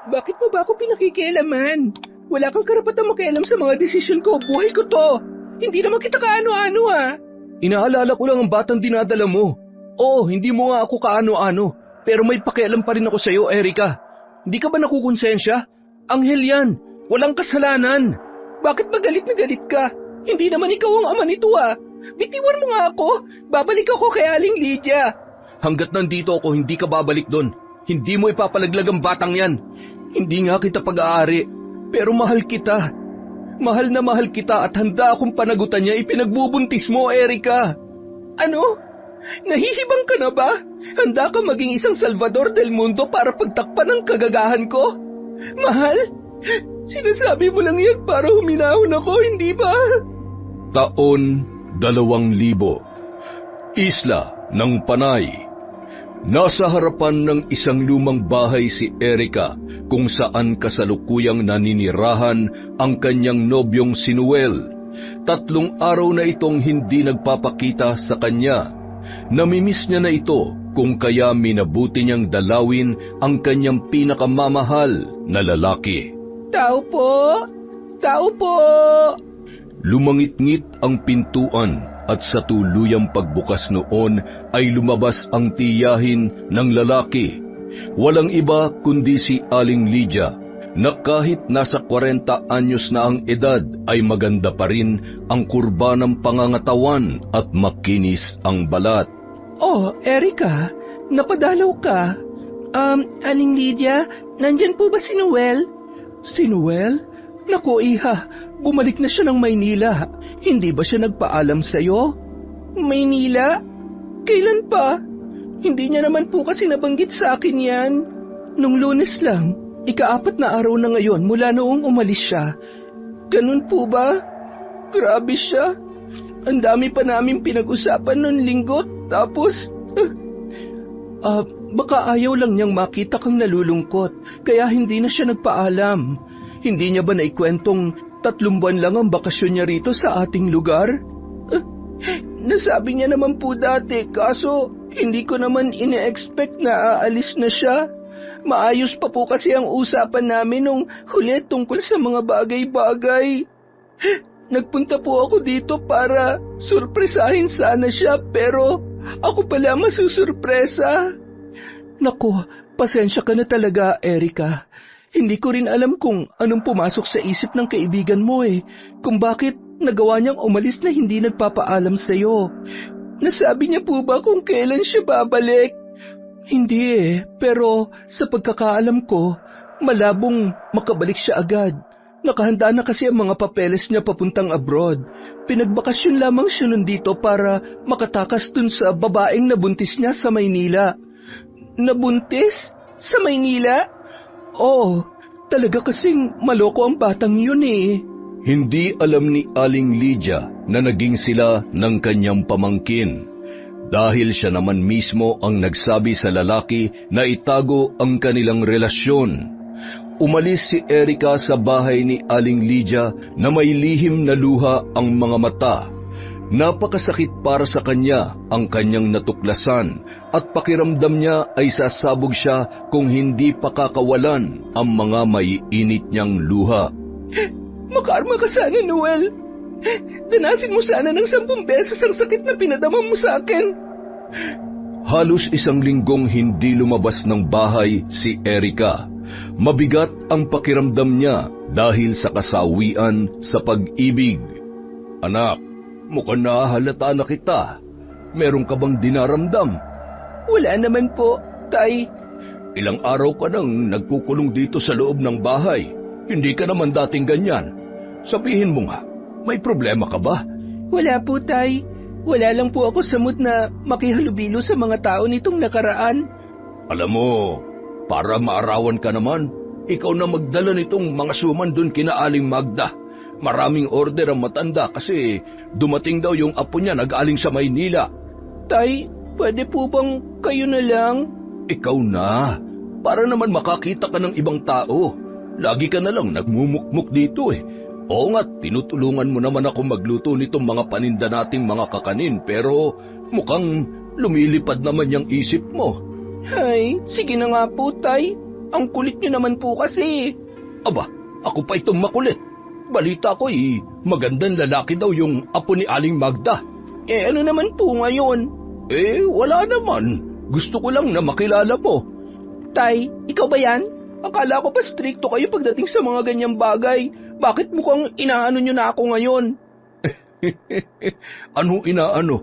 Bakit mo ba ako pinakikialaman? Wala kang karapatang makialam sa mga desisyon ko. Buhay ko to. Hindi naman kita kaano-ano Inaalala ko lang ang batang dinadala mo. Oo, hindi mo nga ako kaano-ano. Pero may pakialam pa rin ako sa'yo, Erica. Hindi ka ba nakukonsensya? Anghel yan. Walang kasalanan. Bakit ba galit na galit ka? Hindi naman ikaw ang ama nito Bitiwan mo nga ako. Babalik ako kay Aling Lydia. Hanggat nandito ako, hindi ka babalik doon. Hindi mo ipapalaglag ang batang yan. Hindi nga kita pag-aari. Pero mahal kita. Mahal na mahal kita at handa akong panagutan niya. Ipinagbubuntis mo, Erica. Ano? Nahihibang ka na ba? Handa ka maging isang Salvador del Mundo para pagtakpan ng kagagahan ko? Mahal? Sinasabi mo lang yan para huminahon ako, hindi ba? Taon 2000. Isla ng Panay. Nasa harapan ng isang lumang bahay si Erica kung saan kasalukuyang naninirahan ang kanyang nobyong si Noel. 3 araw na itong hindi nagpapakita sa kanya. Namimiss niya na ito kung kaya minabuti niyang dalawin ang kanyang pinakamamahal na lalaki. Tao po! Tao po! Lumangit-ngit ang pintuan at sa tuluyang pagbukas noon ay lumabas ang tiyahin ng lalaki. Walang iba kundi si Aling Lydia na kahit nasa 40 anyos na ang edad ay maganda pa rin ang kurba ng pangangatawan at makinis ang balat. Oh, Erica, napadalaw ka. Aling Lydia, nandyan po ba si Noel? Si Noel? Naku, iha, bumalik na siya ng Maynila. Hindi ba siya nagpaalam sa'yo? Maynila? Kailan pa? Hindi niya naman po kasi nabanggit sa akin yan. Nung Lunes lang, ika-4 na araw na ngayon mula noong umalis siya. Ganun po ba? Grabe siya. Ang dami pa namin pinag-usapan noong Linggo, tapos... baka ayaw lang niyang makita kang nalulungkot, kaya hindi na siya nagpaalam. Hindi niya ba naikwentong 3 buwan lang ang bakasyon niya rito sa ating lugar? Nasabi niya naman po dati, kaso hindi ko naman ine-expect na aalis na siya. Maayos pa po kasi ang usapan namin nung huli tungkol sa mga bagay-bagay. Nagpunta po ako dito para surpresahin sana siya, pero ako pala masusurpresa. Naku, pasensya ka na talaga, Erica. Hindi ko rin alam kung anong pumasok sa isip ng kaibigan mo kung bakit nagawa niyang umalis na hindi nagpapaalam sa'yo. Nasabi niya po ba kung kailan siya babalik? Hindi pero sa pagkakaalam ko, malabong makabalik siya agad. Nakahanda na kasi ang mga papeles niya papuntang abroad. Pinagbakasyon lamang siya nandito para makatakas dun sa babaeng nabuntis niya sa Maynila. Nabuntis? Sa Maynila? Oo, talaga kasing maloko ang batang yun Hindi alam ni Aling Lydia na naging sila ng kanyang pamangkin. Dahil siya naman mismo ang nagsabi sa lalaki na itago ang kanilang relasyon. Umalis si Erica sa bahay ni Aling Lydia na may lihim na luha ang mga mata. Napakasakit para sa kanya ang kanyang natuklasan at pakiramdam niya ay sasabog siya kung hindi pakakawalan ang mga maiinit niyang luha. Makarma ka sana, Noel. Danasin mo sana ng 10 beses ang sakit na pinadama mo sa akin. Halos 1 linggong hindi lumabas ng bahay si Erica. Mabigat ang pakiramdam niya dahil sa kasawian sa pag-ibig. Anak, mukhang nahalata na kita. Meron ka bang dinaramdam? Wala naman po, Tay. Ilang araw ka nang nagkukulong dito sa loob ng bahay. Hindi ka naman dating ganyan. Sabihin mo nga, may problema ka ba? Wala po, Tay. Wala lang po ako sa mood na makihalubilo sa mga tao nitong nakaraan. Alam mo, para maarawan ka naman, ikaw na magdala nitong mga suman dun kina Aling Magda. Maraming order ang matanda kasi dumating daw yung apo niya nag-aling sa Maynila. Tay, pwede po bang kayo na lang? Ikaw na, para naman makakita ka ng ibang tao. Lagi ka na lang nagmumukmuk dito Oo nga, tinutulungan mo naman ako magluto nitong mga paninda nating mga kakanin pero mukhang lumilipad naman yung isip mo. Ay, sige na nga po, Tay. Ang kulit niyo naman po kasi. Aba, ako pa itong makulit. Balita ko magandang lalaki daw yung apo ni Aling Magda. Ano naman po ngayon? Wala naman. Gusto ko lang na makilala mo. Tay, ikaw ba yan? Akala ko pa stricto kayo pagdating sa mga ganyang bagay. Bakit mukhang inaano nyo na ako ngayon? Ano inaano?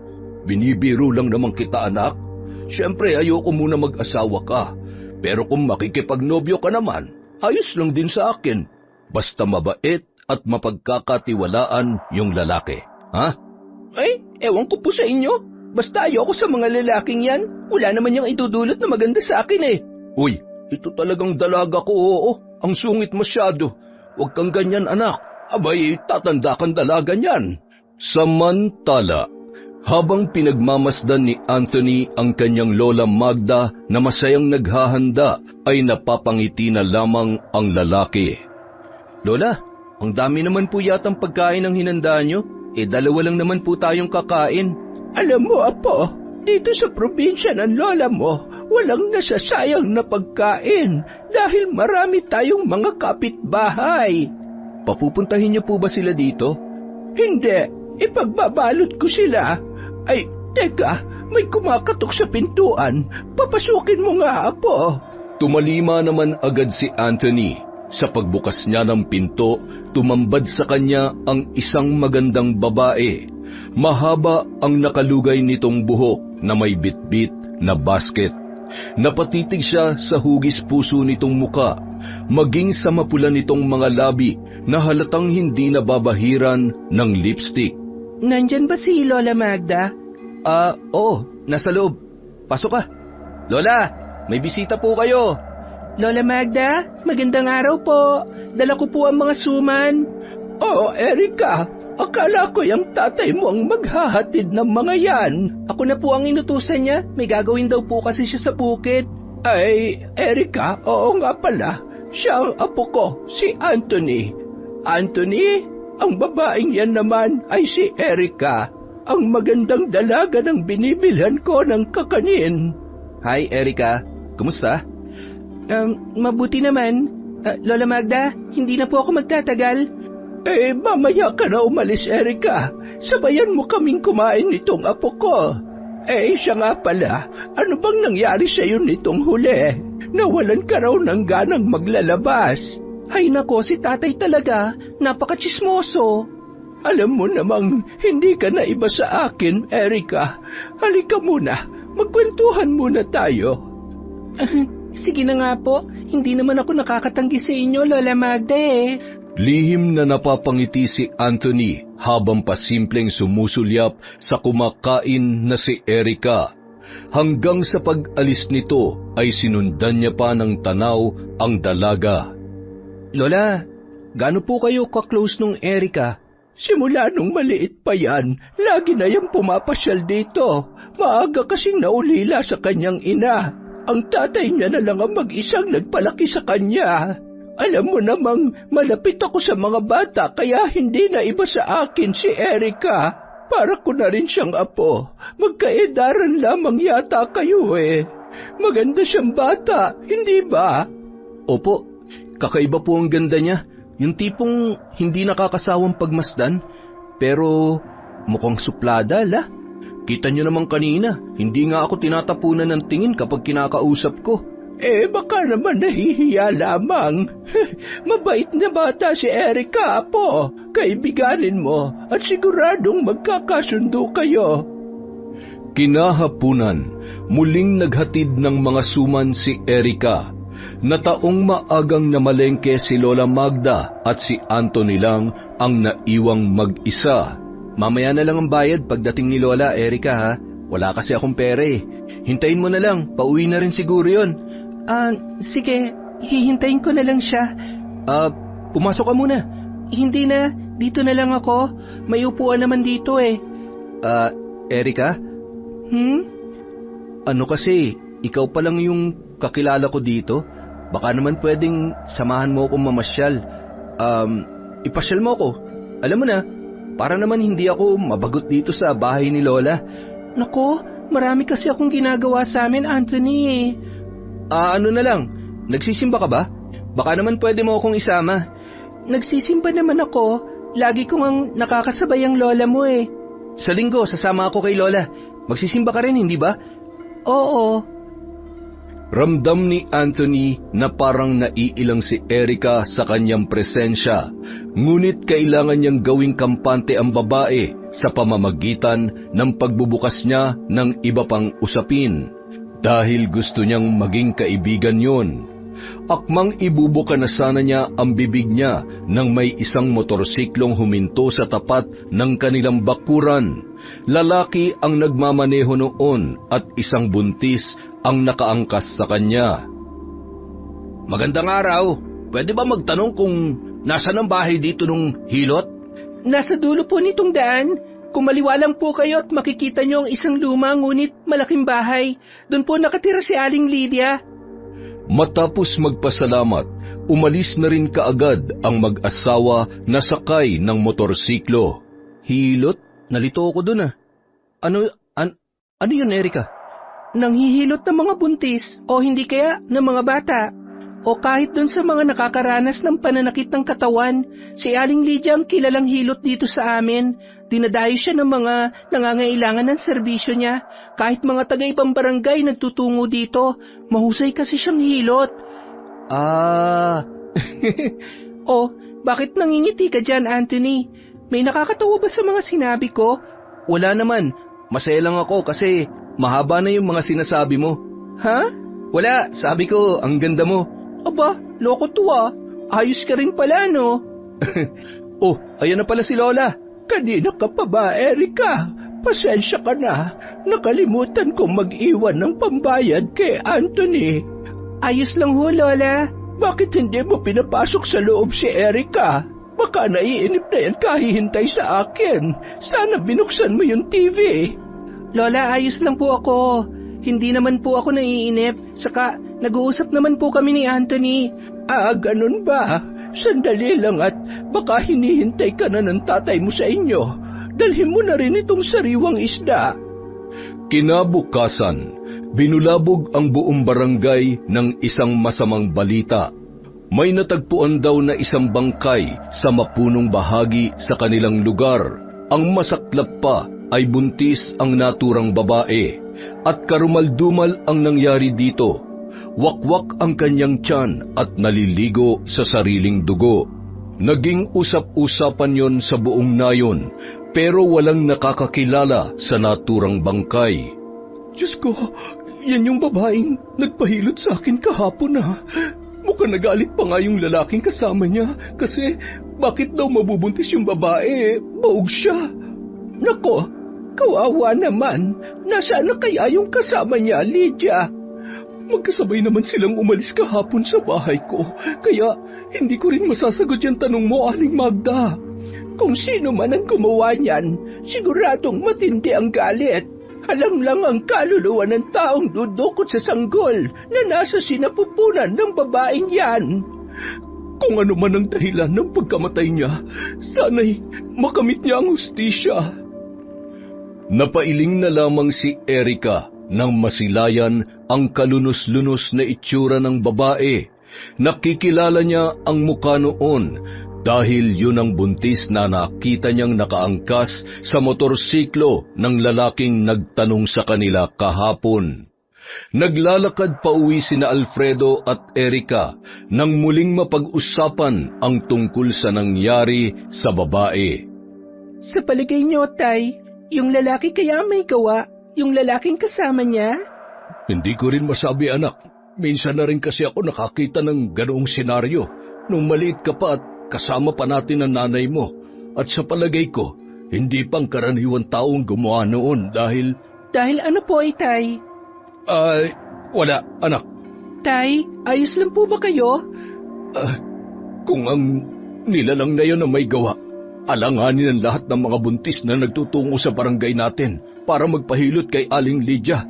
Binibiro lang naman kita, anak. Siyempre, ayoko muna mag-asawa ka. Pero kung makikipagnobyo ka naman, ayos lang din sa akin. Basta mabait at mapagkakatiwalaan yung lalaki. Ha? Ewan ko po sa inyo. Basta ayoko sa mga lalaking yan. Wala naman yung idudulot na maganda sa akin eh. Uy, ito talagang dalaga ko, oo. Ang sungit masyado. Huwag kang ganyan, anak. Abay, tatanda kang dalaga niyan. Samantala, habang pinagmamasdan ni Anthony ang kanyang lola Magda na masayang naghahanda, ay napapangiti na lamang ang lalaki. Lola, ang dami naman po yatang pagkain ang hinanda nyo. Dalawa lang naman po tayong kakain. Alam mo, Apo, dito sa probinsya ng lola mo, walang nasasayang na pagkain dahil marami tayong mga kapitbahay. Papupuntahin niyo po ba sila dito? Hindi, ipagbabalot ko sila. Ay, teka, may kumakatok sa pintuan. Papasukin mo nga, Apo. Tumalima naman agad si Anthony. Sa pagbukas niya ng pinto, tumambad sa kanya ang isang magandang babae. Mahaba ang nakalugay nitong buhok na may bitbit na basket. Napatitig siya sa hugis puso nitong muka, maging sa mapula nitong mga labi na halatang hindi nababahiran ng lipstick. Nandyan ba si Lola Magda? Oo, nasa loob. Pasok ka. Lola, may bisita po kayo. Lola Magda, magandang araw po. Dala ko po ang mga suman. Oo, Erika. Akala ko yung tatay mo ang maghahatid ng mga yan. Ako na po ang inutusan niya. May gagawin daw po kasi siya sa bukid. Ay, Erika, oo nga pala. Siya ang apo ko, si Anthony. Anthony, ang babaeng yan naman ay si Erika. Ang magandang dalaga ng binibilhan ko ng kakanin. Hi, Erika. Kumusta? Mabuti naman. Lola Magda, hindi na po ako magtatagal. Mamaya ka na umalis, Erika. Sabayan mo kaming kumain nitong apo ko. Siya nga pala, ano bang nangyari sa'yo nitong huli? Nawalan ka raw ng ganang maglalabas. Ay nako, si tatay talaga, napaka-tsismoso. Alam mo namang hindi ka na iba sa akin, Erika. Halika muna, magkwentuhan muna tayo. Sige na nga po, hindi naman ako nakakatanggi sa inyo, Lola Magda Lihim na napapangiti si Anthony habang pasimpleng sumusulyap sa kumakain na si Erika. Hanggang sa pag-alis nito ay sinundan niya pa ng tanaw ang dalaga. Lola, gaano po kayo ka-close nung Erika? Simula nung maliit pa yan, lagi na yung pumapasyal dito. Maaga kasing naulila sa kanyang ina. Ang tatay niya na lang ang mag-isang nagpalaki sa kanya. Alam mo namang malapit ako sa mga bata kaya hindi na iba sa akin si Erika. Para ko na rin siyang apo. Magkaedaran lamang yata kayo Maganda siyang bata, hindi ba? Opo, kakaiba po ang ganda niya. Yung tipong hindi nakakasawang pagmasdan. Pero mukhang suplada, la. Kita niyo naman kanina, hindi nga ako tinatapunan ng tingin kapag kinakausap ko. Baka naman nahihiya lamang. Mabait na bata si Erika, Apo. Kaibiganin mo at siguradong magkakasundo kayo. Kinahapunan, muling naghatid ng mga suman si Erika. Nataong maagang namalengke si Lola Magda at si Anthony lang ang naiwang mag-isa. Mamaya na lang ang bayad pagdating ni Lola, Erika ha. Wala kasi akong pera Hintayin mo na lang, pauwi na rin siguro yun. Sige, hihintayin ko na lang siya. Pumasok ka muna. Hindi na, dito na lang ako. May upuan naman dito Erika? Ano kasi, ikaw pa lang yung kakilala ko dito. Baka naman pwedeng samahan mo akong mamasyal. Ipasyal mo ako. Alam mo na, para naman hindi ako mabagot dito sa bahay ni Lola. Nako, marami kasi akong ginagawa sa amin, Anthony Ano na lang, nagsisimba ka ba? Baka naman pwede mo akong isama. Nagsisimba naman ako. Lagi kong ang nakakasabay ang lola mo eh. Sa linggo, sasama ako kay lola. Magsisimba ka rin, hindi ba? Oo. Ramdam ni Anthony na parang naiilang si Erica sa kanyang presensya, ngunit kailangan niyang gawing kampante ang babae sa pamamagitan ng pagbubukas niya ng iba pang usapin, dahil gusto niyang maging kaibigan yon. Akmang ibubuka na sana niya ang bibig niya nang may isang motorsiklong huminto sa tapat ng kanilang bakuran. Lalaki ang nagmamaneho noon at isang buntis ang nakaangkas sa kanya. Magandang araw. Pwede ba magtanong kung nasaan ang bahay dito nung hilot? Nasa dulo po nitong daan. Kumaliwa lang po kayo at makikita niyo ang isang luma ngunit malaking bahay. Doon po nakatira si Aling Lydia. Matapos magpasalamat, umalis na rin kaagad ang mag-asawa na sakay ng motorsiklo. Hilot? Nalito ako dun ah. Ano yun, Erica? Nanghihilot ng mga buntis o hindi kaya ng mga bata. O kahit dun sa mga nakakaranas ng pananakit ng katawan, si Aling Lydia ang kilalang hilot dito sa amin. Dinadayo siya ng mga nangangailangan ng serbisyo niya. Kahit mga taga-ibang barangay nagtutungo dito, mahusay kasi siyang hilot. O, bakit nangingiti ka dyan, Anthony? May nakakatawa ba sa mga sinabi ko? Wala naman. Masaya lang ako kasi mahaba na yung mga sinasabi mo. Ha? Wala, sabi ko, ang ganda mo. Aba, loko to ah. Ayos ka rin pala, no? Oh, ayan na pala si Lola. Kanina ka pa ba, Erica? Pasensya ka na. Nakalimutan kong mag-iwan ng pambayad kay Anthony. Ayos lang ho, Lola. Bakit hindi mo pinapasok sa loob si Erica? Baka naiinip na yan kahihintay sa akin. Sana binuksan mo yung TV. Lola, ayos lang po ako. Hindi naman po ako naiinip. Saka, nag-uusap naman po kami ni Anthony. Ganun ba? Sandali lang at baka hinihintay ka na ng tatay mo sa inyo. Dalhin mo na rin itong sariwang isda. Kinabukasan, binulabog ang buong barangay ng isang masamang balita. May natagpuan daw na isang bangkay sa mapunong bahagi sa kanilang lugar. Ang masaklap pa ay buntis ang naturang babae at karumaldumal ang nangyari dito. Wakwak ang kanyang tiyan at naliligo sa sariling dugo. Naging usap-usapan yon sa buong nayon pero walang nakakakilala sa naturang bangkay. Diyos ko, yan yung babaeng nagpahilot sa akin kahapon ah. Mukhang nagalit pa nga yung lalaking kasama niya kasi bakit daw mabubuntis yung babae? Baog siya. Nako, kawawa naman. Nasaan na kaya yung kasama niya, Lydia? Magkasabay naman silang umalis kahapon sa bahay ko, kaya hindi ko rin masasagot yung tanong mo, Aling Magda. Kung sino man ang gumawa niyan, siguradong matindi ang galit. Alam lang ang kaluluwa ng taong dudukot sa sanggol na nasa sinapupunan ng babaeng yan. Kung ano man ang dahilan ng pagkamatay niya, sana'y makamit niya ang hustisya. Napailing na lamang si Erica nang masilayan ang kalunos-lunos na itsura ng babae. Nakikilala niya ang mukha noon dahil yun ang buntis na nakita niyang nakaangkas sa motorsiklo ng lalaking nagtanong sa kanila kahapon. Naglalakad pa uwi sina Alfredo at Erica nang muling mapag-usapan ang tungkol sa nangyari sa babae. Sa palagay niyo, Tay, yung lalaki kaya may gawa? Yung lalaking kasama niya? Hindi ko rin masabi, anak. Minsan na rin kasi ako nakakita ng ganoong senaryo. Nung maliit ka pa at kasama pa natin ang nanay mo. At sa palagay ko, hindi pang karaniwang taong gumawa noon dahil... Dahil ano po ay, Tay? Wala, anak. Tay, ayos lang po ba kayo? Kung ang nilalang na yun ang may gawa, alanganin ang lahat ng mga buntis na nagtutungo sa barangay natin para magpahilot kay Aling Lydia.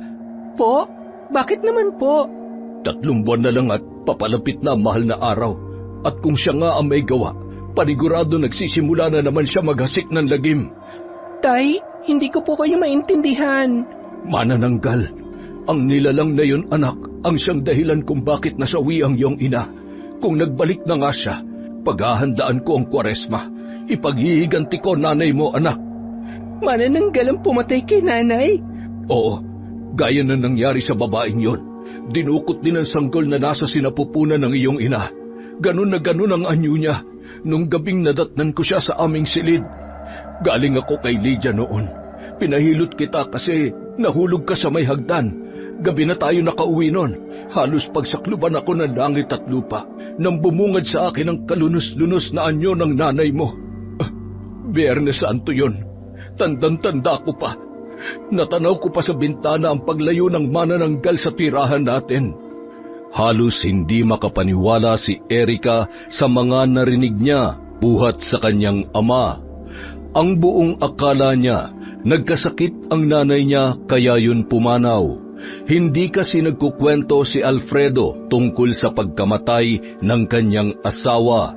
Po? Bakit naman po? 3 buwan na lang at papalapit na ang mahal na araw. At kung siya nga ang may gawa, panigurado nagsisimula na naman siya maghasik ng lagim. Tay, hindi ko po kayo maintindihan. Manananggal, Ang nilalang na yun, anak, ang siyang dahilan kung bakit nasawi ang iyong ina. Kung nagbalik na nga siya, paghahandaan ko ang Kwaresma. Ipaghihiganti ko nanay mo, anak. Manananggal ang pumatay kay nanay? Oo, gaya na nangyari sa babaeng yon. Dinukot din ang sanggol na nasa sinapupunan ng iyong ina. Ganun na ganun ang anyo niya. Nung gabing nadatnan ko siya sa aming silid. Galing ako kay Lydia noon. Pinahilot kita kasi nahulog ka sa may hagdan. Gabi na tayo nakauwi nun. Halos pagsakluban ako ng langit at lupa nang bumungad sa akin ang kalunos-lunos na anyo ng nanay mo. Biyernes Santo yun. Tandang-tanda ko pa. Natanaw ko pa sa bintana ang paglayo ng manananggal sa tirahan natin. Halos hindi makapaniwala si Erica sa mga narinig niya buhat sa kanyang ama. Ang buong akala niya, nagkasakit ang nanay niya kaya yun pumanaw. Hindi kasi nagkukwento si Alfredo tungkol sa pagkamatay ng kanyang asawa.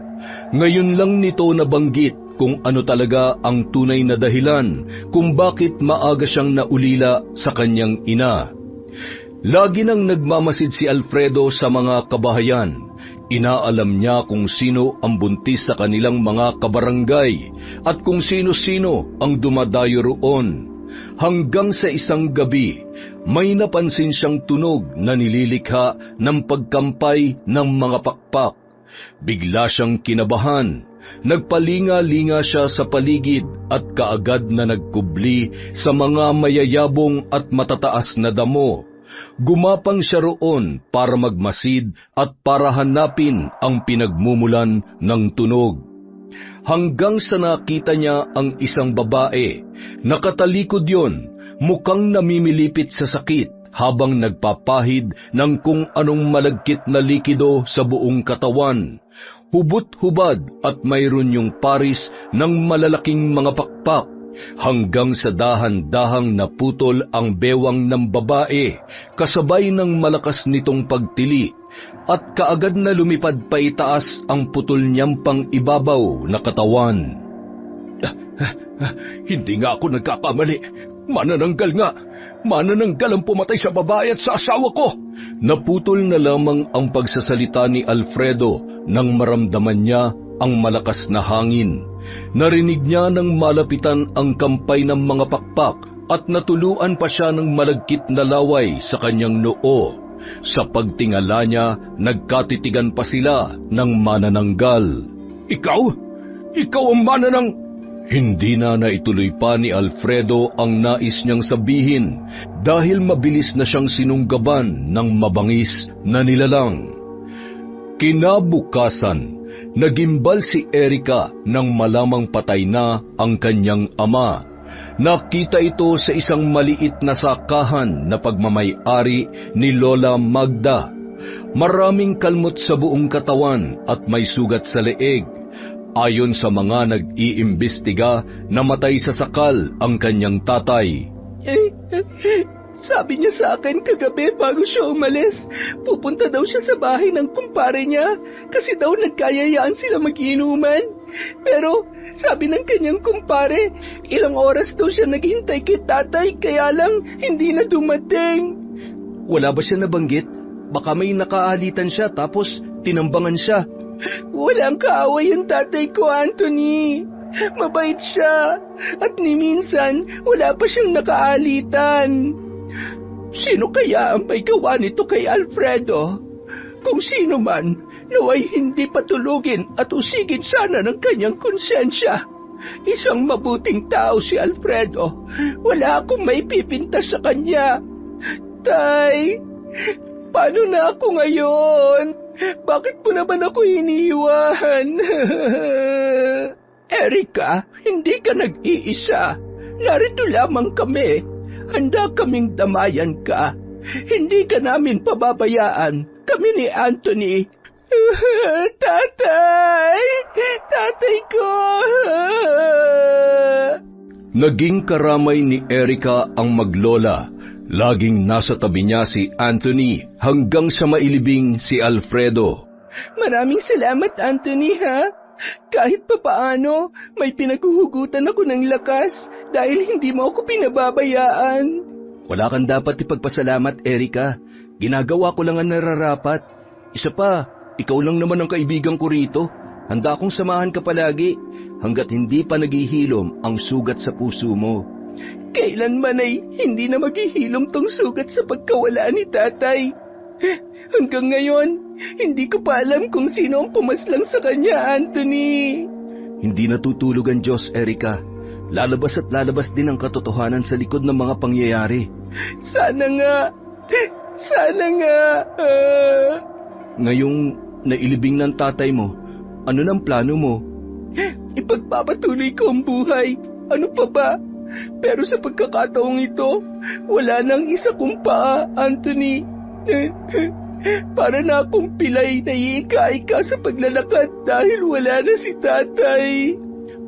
Ngayon lang nito nabanggit kung ano talaga ang tunay na dahilan kung bakit maaga siyang naulila sa kanyang ina. Lagi nang nagmamasid si Alfredo sa mga kabahayan. Inaalam niya kung sino ang buntis sa kanilang mga kabarangay at kung sino-sino ang dumadayo roon. Hanggang sa isang gabi, may napansin siyang tunog na nililikha ng pagkampay ng mga pakpak. Bigla siyang kinabahan. Nagpalinga-linga siya sa paligid at kaagad na nagkubli sa mga mayayabong at matataas na damo. Gumapang siya roon para magmasid at para hanapin ang pinagmumulan ng tunog. Hanggang sa nakita niya ang isang babae. Nakatalikod yon, mukhang namimilipit sa sakit habang nagpapahid ng kung anong malagkit na likido sa buong katawan. Hubot-hubad at mayroon yung paris ng malalaking mga pakpak. Hanggang sa dahan-dahang naputol ang bewang ng babae, kasabay ng malakas nitong pagtili, at kaagad na lumipad pa itaas ang putol niyang pang-ibabaw na katawan. Hindi nga ako nagkakamali. Manananggal nga. Manananggal ang pumatay sa babae at sa asawa ko. Naputol na lamang ang pagsasalita ni Alfredo nang maramdaman niya ang malakas na hangin. Narinig niya nang malapitan ang kampay ng mga pakpak at natuluan pa siya ng malagkit na laway sa kanyang noo. Sa pagtingala niya, nagkatitigan pa sila ng manananggal. Ikaw? Ikaw ang mananang... Hindi na naituloy pa ni Alfredo ang nais niyang sabihin dahil mabilis na siyang sinunggaban ng mabangis na nilalang. Kinabukasan, nagimbal si Erica nang malamang patay na ang kanyang ama. Nakita ito sa isang maliit na sakahan na pagmamay-ari ni Lola Magda. Maraming kalmot sa buong katawan at may sugat sa leeg. Ayon sa mga nag-iimbestiga, namatay sa sakal ang kanyang tatay. Sabi niya sa akin kagabi bago siya umalis, pupunta daw siya sa bahay ng kumpare niya kasi daw nagkayayaan sila mag-inuman. Pero sabi ng kanyang kumpare, ilang oras daw siya naghintay kay tatay kaya lang hindi na dumating. Wala ba siya nabanggit? Baka may nakaalitan siya tapos tinambangan siya. Walang kaaway ang tatay ko, Anthony. Mabait siya at ni minsan wala pa siyang nakaalitan. Sino kaya ang may gawa nito kay Alfredo? Kung sino man, naway hindi patulugin at usigin sana ng kanyang konsensya. Isang mabuting tao si Alfredo. Wala akong maipipinta sa kanya. Tay, paano na ako ngayon? Bakit mo naman ako iniwan? Erica, hindi ka nag-iisa. Narito lamang kami. Handa kaming damayan ka. Hindi ka namin pababayaan. Kami ni Anthony. Tatay! Tatay ko! Naging karamay ni Erica ang maglola. Laging nasa tabi niya si Anthony hanggang sa mailibing si Alfredo. Maraming salamat, Anthony, ha? Kahit papaano, may pinaghuhugutan ako ng lakas dahil hindi mo ako pinababayaan. Wala kang dapat ipagpasalamat, Erika. Ginagawa ko lang ang nararapat. Isa pa, ikaw lang naman ang kaibigan ko rito. Handa akong samahan ka palagi hanggat hindi pa naghihilom ang sugat sa puso mo. Kailanman ay hindi na maghihilom tong sugat sa pagkawala ni tatay. Hanggang ngayon, hindi ko pa alam kung sino ang pumaslang sa kanya, Anthony. Hindi natutulog ang Diyos, Erika. Lalabas at lalabas din ang katotohanan sa likod ng mga pangyayari. Sana nga. Sana nga. Ngayong nailibing ng tatay mo, ano ng plano mo? Ipagpapatuloy ko ang buhay. Ano pa ba? Pero sa pagkakataong ito, wala nang isa kong paa, Anthony. Para na akong pilay na iika-ika sa paglalakad dahil wala na si tatay.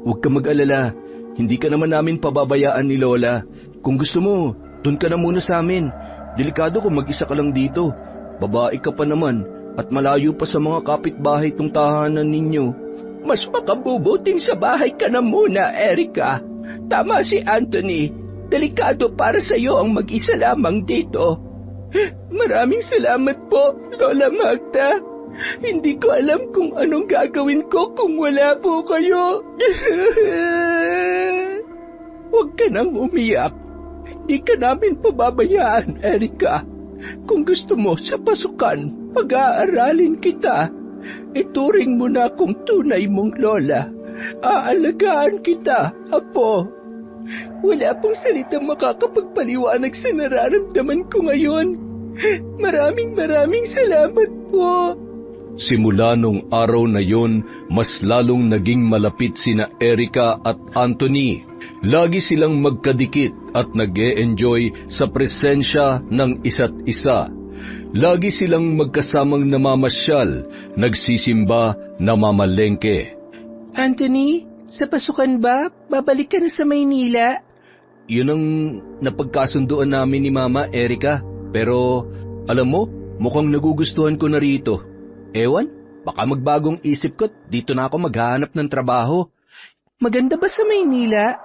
Huwag ka mag-alala. Hindi ka naman namin pababayaan ni Lola. Kung gusto mo, dun ka na muna sa amin. Delikado kung mag-isa ka lang dito. Babae ka pa naman at malayo pa sa mga kapitbahay tong tahanan ninyo. Mas makabubuting sa bahay ka na muna, Erika. Tama si Anthony. Delikado para sa iyo ang mag-isa lamang dito. Maraming salamat po, Lola Magda. Hindi ko alam kung anong gagawin ko kung wala po kayo. Huwag ka nang umiyak. Hindi ka namin pababayaan, Erika. Kung gusto mo sa pasukan, pag-aaralin kita. Ituring mo na akong tunay mong lola. Aalagaan kita, apo. Wala pong salitang makakapagpaliwanag sa nararamdaman ko ngayon. Maraming salamat po. Simula nung araw na yon, mas lalong naging malapit sina Erika at Anthony. Lagi silang magkadikit at nag-e-enjoy sa presensya ng isa't isa. Lagi silang magkasamang namamasyal, nagsisimba, namamalengke. Anthony, sa pasukan ba? Babalik ka na sa Maynila? Yun ang napagkasunduan namin ni Mama, Erika. Pero, alam mo, mukhang nagugustuhan ko na rito. Ewan, baka magbagong isip ko, dito na ako maghahanap ng trabaho. Maganda ba sa Maynila?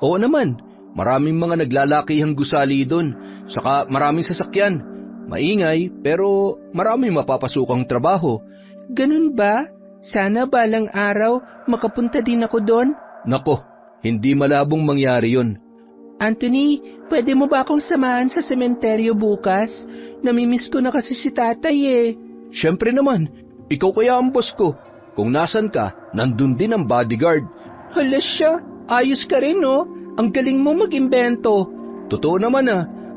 Oo naman, maraming mga naglalakihang gusali doon, saka maraming sasakyan. Maingay, pero maraming mapapasukang trabaho. Ganun ba? Sana balang araw makapunta din ako doon. Nako, hindi malabong mangyari yun. Anthony, pwede mo ba akong samahan sa sementeryo bukas? Namimiss ko na kasi si tatay eh. Siyempre naman, ikaw kaya ang boss ko. Kung nasan ka, nandun din ang bodyguard. Hala siya, ayos ka rin no? Ang galing mo mag-imbento. Totoo naman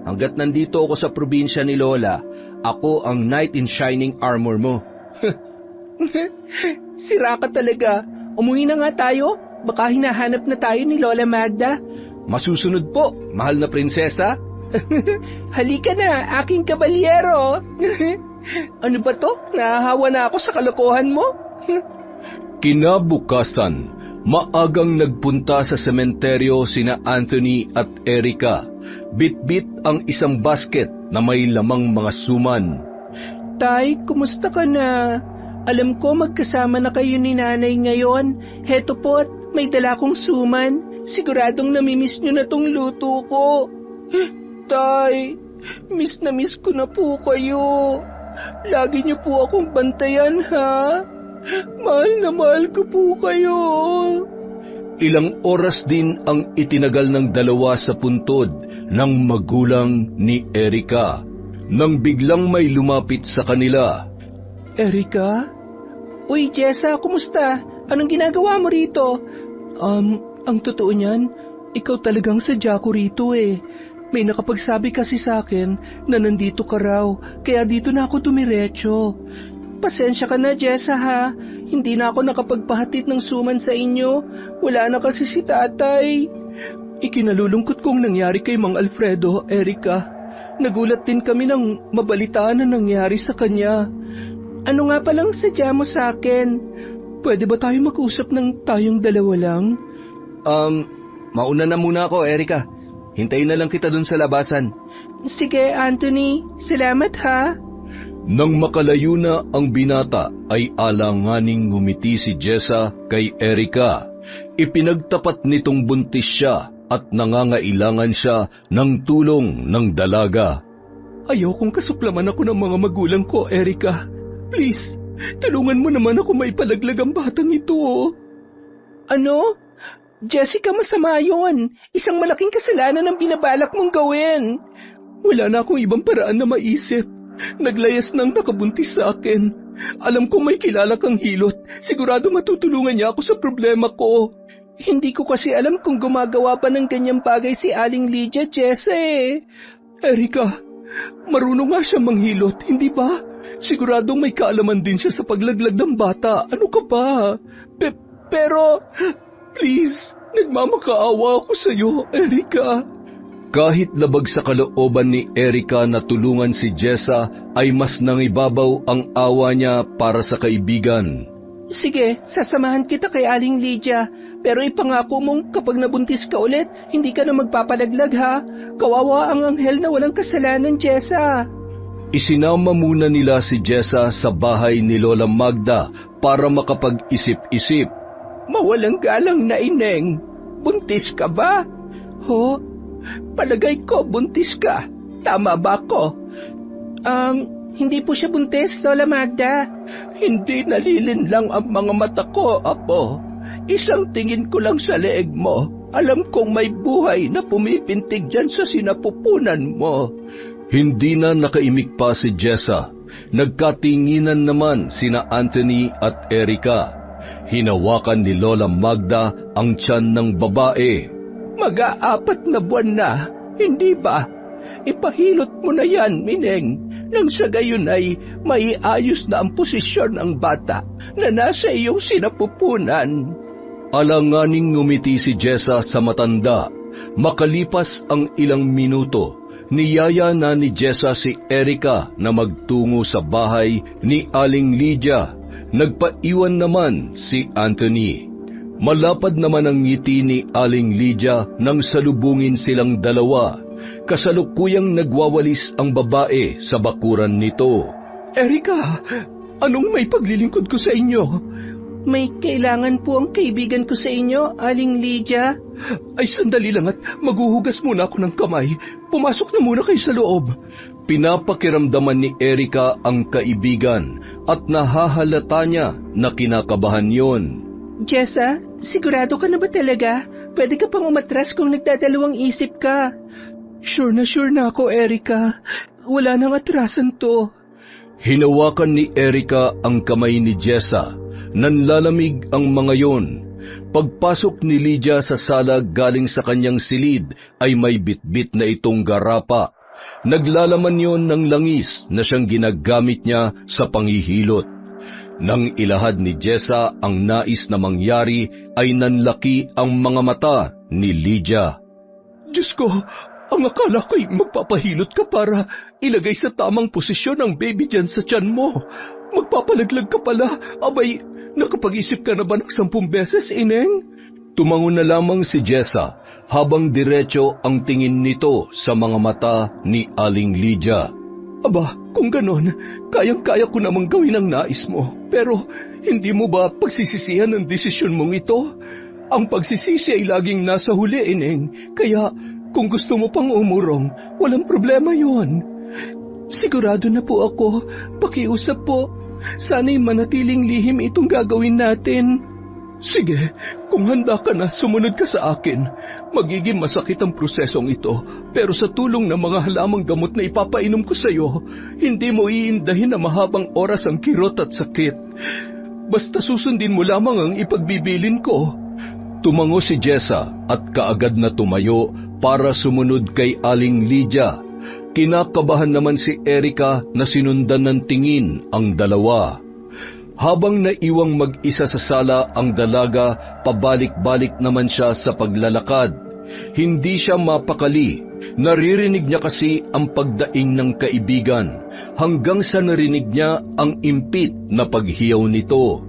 hanggat nandito ako sa probinsya ni Lola, ako ang knight in shining armor mo. Sira ka talaga. Umuwi na nga tayo. Baka hinahanap na tayo ni Lola Magda. Masusunod po, mahal na prinsesa. Halika na, aking kabalyero. Ano ba to? Nahahawa na ako sa kalokohan mo. Kinabukasan, maagang nagpunta sa sementeryo sina Anthony at Erika. Bit-bit ang isang basket na may lamang mga suman. Tay, kumusta ka na? Alam ko magkasama na kayo ni nanay ngayon. Heto po't may dala kong suman. Siguradong namimiss nyo na tong luto ko. Tay, miss na miss ko na po kayo. Lagi niyo po akong bantayan, ha? Mahal na mahal ko po kayo. Ilang oras din ang itinagal ng dalawa sa puntod ng magulang ni Erika. Nang biglang may lumapit sa kanila. Erika? Uy, Jessa, kumusta? Anong ginagawa mo rito? Ang totoo niyan, ikaw talagang sadya ko rito eh. May nakapagsabi kasi sa akin na nandito ka raw, kaya dito na ako dumiretso. Pasensya ka na, Jessa ha. Hindi na ako nakapagpahatid ng suman sa inyo. Wala na kasi si tatay. Ikinalulungkot kong nangyari kay Mang Alfredo, Erika. Nagulat din kami nang mabalitaan na nangyari sa kanya. Ano nga palang sadya mo sa akin? Pwede ba tayo mag-usap ng tayong dalawa lang? Mauna na muna ako, Erika. Hintayin na lang kita dun sa labasan. Sige, Anthony. Salamat ha. Nang makalayo na ang binata, ay alanganing ngumiti si Jessa kay Erika. Ipinagtapat nitong buntis siya at nangangailangan siya ng tulong ng dalaga. Ayaw kong kasuklaman ako ng mga magulang ko, Erica. Please, tulungan mo naman ako maipalaglag ang batang ito. Ano? Jessica, masama yun. Isang malaking kasalanan ang binabalak mong gawin. Wala na akong ibang paraan na maisip. Naglayas nang nakabuntis sa akin. Alam kong may kilala kang hilot. Sigurado matutulungan niya ako sa problema ko. Hindi ko kasi alam kung gumagawa pa ng ganyang bagay si Aling Lydia, Jessa eh. Erica, marunong nga siya manghilot, hindi ba? Siguradong may kaalaman din siya sa paglaglag ng bata. Ano ka ba? Pero, please, nagmamakaawa ako sa iyo, Erica. Kahit labag sa kalooban ni Erica na tulungan si Jessa, ay mas nangibabaw ang awa niya para sa kaibigan. Sige, sasamahan kita kay Aling Lydia. Pero ipangako mong kapag nabuntis ka ulit, hindi ka na magpapalaglag ha. Kawawa ang anghel na walang kasalanan, Jessa. Isinama muna nila si Jessa sa bahay ni Lola Magda para makapag-isip-isip. Mawalang galang na ineng. Buntis ka ba? Ho? Palagay ko buntis ka. Tama ba ko? Hindi po siya buntis, Lola Magda. Hindi nalilinlang ang mga mata ko, Apo. Isang tingin ko lang sa leeg mo. Alam kong may buhay na pumipintig dyan sa sinapupunan mo. Hindi na nakaimik pa si Jessa. Nagkatinginan naman sina Anthony at Erica. Hinawakan ni Lola Magda ang tiyan ng babae. Mag-aapat na buwan na, hindi ba? Ipahilot mo na yan, Mineng, nang sa gayon ay maiayos na ang posisyon ng bata na nasa iyong sinapupunan. Alanganing ngumiti si Jessa sa matanda. Makalipas ang ilang minuto, niyaya na ni Jessa si Erica na magtungo sa bahay ni Aling Lydia. Nagpaiwan naman si Anthony. Malapad naman ang ngiti ni Aling Lydia nang salubungin silang dalawa. Kasalukuyang nagwawalis ang babae sa bakuran nito. Erica, anong may paglilingkod ko sa inyo? May kailangan po ang kaibigan ko sa inyo, Aling Lydia. Ay, sandali lang at maghuhugas muna ako ng kamay. Pumasok na muna kayo sa loob. Pinapakiramdaman ni Erica ang kaibigan at nahahalata niya na kinakabahan yon. Jessa, sigurado ka na ba talaga? Pwede ka pang umatras kung nagdadalawang isip ka. Sure na ako, Erica. Wala nang atrasan to. Hinawakan ni Erica ang kamay ni Jessa. Nanlalamig ang mga yon. Pagpasok ni Lydia sa sala galing sa kanyang silid ay may bitbit na itong garapa. Naglalaman yon ng langis na siyang ginagamit niya sa panghihilot. Nang ilahad ni Jessa ang nais na mangyari ay nanlaki ang mga mata ni Lydia. Diyos ko, ang akala ko'y magpapahilot ka para ilagay sa tamang posisyon ang baby dyan sa tiyan mo. Magpapalaglag ka pala. Abay, nakapag-isip ka na ba ng 10 beses, Ineng? Tumango na lamang si Jessa habang diretso ang tingin nito sa mga mata ni Aling Lydia. Aba, kung ganon, kayang-kaya ko namang gawin ang nais mo. Pero, hindi mo ba pagsisisihan ang desisyon mong ito? Ang pagsisisi ay laging nasa huli, Ineng. Kaya, kung gusto mo pang umurong, walang problema yon. Sigurado na po ako. Pakiusap po. Sana'y manatiling lihim itong gagawin natin. Sige, kung handa ka na, sumunod ka sa akin. Magiging masakit ang prosesong ito, pero sa tulong ng mga halamang gamot na ipapainom ko sa iyo, hindi mo iindahin na mahabang oras ang kirot at sakit. Basta susundin mo lamang ang ipagbibilin ko. Tumango si Jessa at kaagad na tumayo para sumunod kay Aling Lydia. Kinakabahan naman si Erica na sinundan ng tingin ang dalawa. Habang naiwang mag-isa sa sala ang dalaga, pabalik-balik naman siya sa paglalakad. Hindi siya mapakali. Naririnig niya kasi ang pagdaing ng kaibigan, hanggang sa narinig niya ang impit na paghiyaw nito.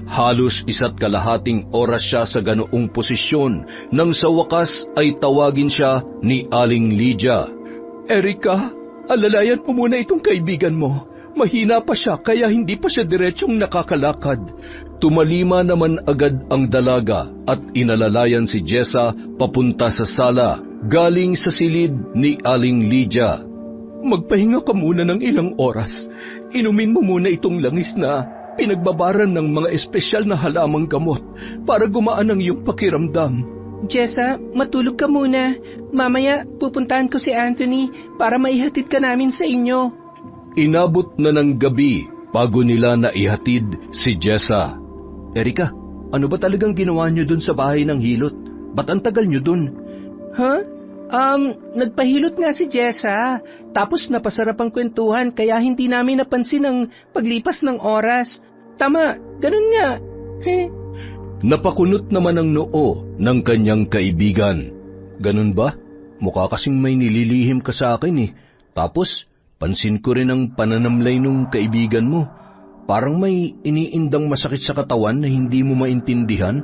Halos 1.5 oras siya sa ganoong posisyon nang sa wakas ay tawagin siya ni Aling Lydia. Erica, alalayan mo muna itong kaibigan mo. Mahina pa siya kaya hindi pa siya diretsyong nakakalakad. Tumalima naman agad ang dalaga at inalalayan si Jessa papunta sa sala, galing sa silid ni Aling Lydia. Magpahinga ka muna ng ilang oras. Inumin mo muna itong langis na pinagbabaran ng mga espesyal na halamang gamot para gumaan ang iyong pakiramdam. Jessa, matulog ka muna. Mamaya pupuntahan ko si Anthony para maihatid ka namin sa inyo. Inabot na ng gabi bago nila naihatid si Jessa. Erika, ano ba talagang ginawa niyo dun sa bahay ng hilot? Ba't ang tagal niyo dun? Nagpahilot nga si Jessa. Tapos napasarap ang kwentuhan kaya hindi namin napansin ang paglipas ng oras. Tama, ganun nga. Napakunot naman ang noo ng kanyang kaibigan. Ganun ba? Mukha kasing may nililihim ka sa akin eh. Tapos, pansin ko rin ang pananamlay nung kaibigan mo. Parang may iniindang masakit sa katawan na hindi mo maintindihan.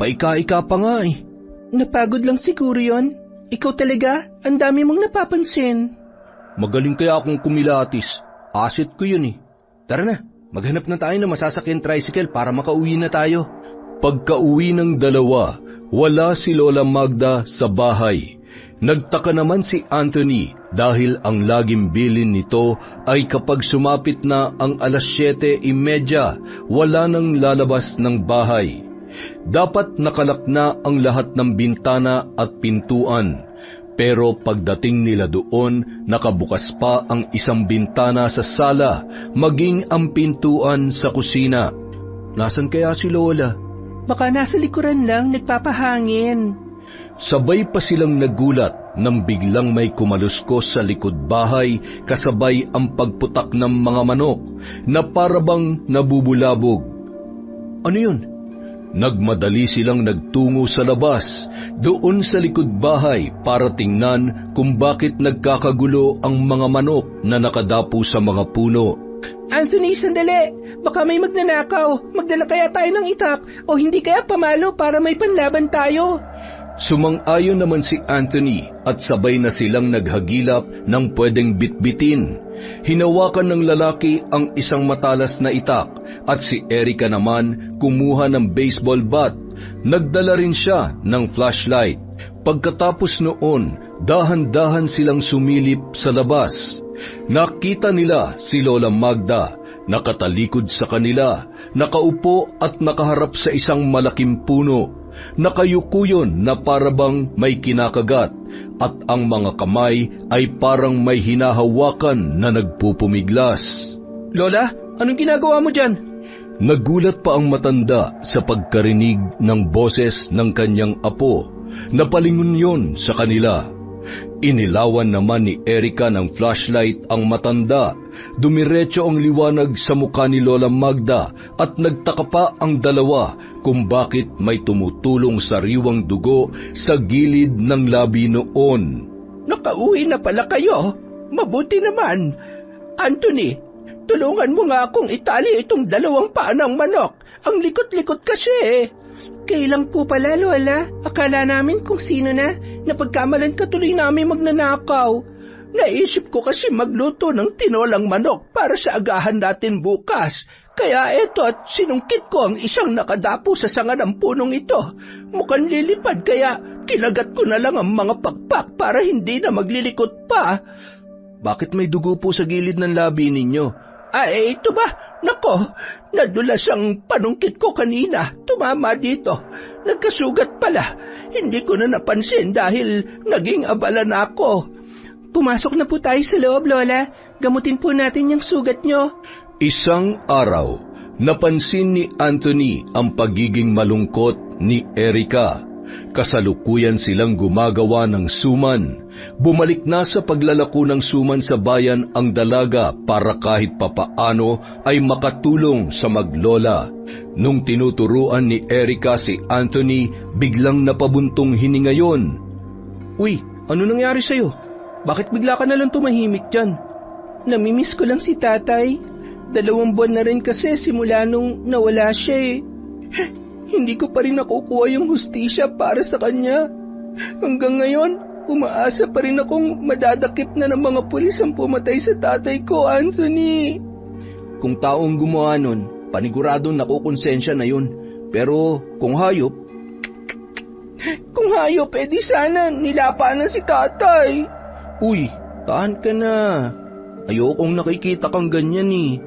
Paika-ika pa nga eh. Napagod lang siguro yon. Ikaw talaga, ang dami mong napapansin. Magaling kaya akong kumilatis. Asset ko yun eh. Tara na, maghanap na tayo ng masasakyan tricycle para makauwi na tayo. Pagka-uwi ng dalawa, wala si Lola Magda sa bahay. Nagtaka naman si Anthony dahil ang laging bilin nito ay kapag sumapit na ang alas 7:30, wala nang lalabas ng bahay. Dapat nakalak na ang lahat ng bintana at pintuan. Pero pagdating nila doon, nakabukas pa ang isang bintana sa sala, maging ang pintuan sa kusina. Nasaan kaya si Lola? Baka nasa likuran lang, nagpapahangin. Sabay pa silang nagulat nang biglang may kumaluskos sa likod bahay kasabay ang pagputak ng mga manok na parabang nabubulabog. Ano yun? Nagmadali silang nagtungo sa labas, doon sa likod bahay para tingnan kung bakit nagkakagulo ang mga manok na nakadapo sa mga puno. Anthony, sandali! Baka may magnanakaw. Magdala kaya tayo ng itak o hindi kaya pamalo para may panlaban tayo. Sumang-ayon naman si Anthony at sabay na silang naghagilap ng pwedeng bitbitin. Hinawakan ng lalaki ang isang matalas na itak at si Erika naman kumuha ng baseball bat. Nagdala rin siya ng flashlight. Pagkatapos noon, dahan-dahan silang sumilip sa labas. Nakita nila si Lola Magda, nakatalikod sa kanila, nakaupo at nakaharap sa isang malaking puno. Nakayuko yun na parabang may kinakagat at ang mga kamay ay parang may hinahawakan na nagpupumiglas. Lola, anong ginagawa mo dyan? Nagulat pa ang matanda sa pagkarinig ng boses ng kanyang apo. Napalingon yun sa kanila. Inilawan naman ni Erika ng flashlight ang matanda. Dumiretso ang liwanag sa mukha ni Lola Magda at nagtaka pa ang dalawa kung bakit may tumutulong sariwang dugo sa gilid ng labi noon. Nakauwi na pala kayo. Mabuti naman. Anthony, tulungan mo nga akong itali itong 2 paa ng manok. Ang likot-likot kasi. Kailang po pala, Lola. Akala namin kung sino na. Napagkamalan ka tuloy namin magnanakaw. Naisip ko kasi magluto ng tinolang manok para sa agahan natin bukas. Kaya eto at sinungkit ko ang isang nakadapo sa sanga ng punong ito. Mukhang lilipad kaya kinagat ko na lang ang mga pakpak para hindi na maglilikot pa. Bakit may dugo po sa gilid ng labi ninyo? Ay, ito ba? Nako, nadulas ang panungkit ko kanina. Tumama dito. Nagkasugat pala. Hindi ko na napansin dahil naging abala na ako. Pumasok na po tayo sa loob, Lola. Gamutin po natin yung sugat nyo. Isang araw, napansin ni Anthony ang pagiging malungkot ni Erika. Kasalukuyan silang gumagawa ng suman. Bumalik na sa paglalako ng suman sa bayan ang dalaga para kahit papaano ay makatulong sa maglola. Nung tinuturuan ni Erika si Anthony, biglang napabuntong hininga yon. Uy, ano nangyari sa'yo? Bakit bigla ka nalang tumahimik dyan? Namimiss ko lang si tatay. 2 buwan na rin kasi simula nung nawala siya eh. Hindi ko pa rin nakukuha yung hustisya para sa kanya. Hanggang ngayon, umaasa pa rin akong madadakip na ng mga pulis ang pumatay sa tatay ko, Anthony. kung taong gumawa nun, paniguradong nakukonsensya na yun. Pero kung hayop... Kung hayop, edi sana nilapa na si tatay. Uy, tahan ka na. Ayokong nakikita kang ganyan eh.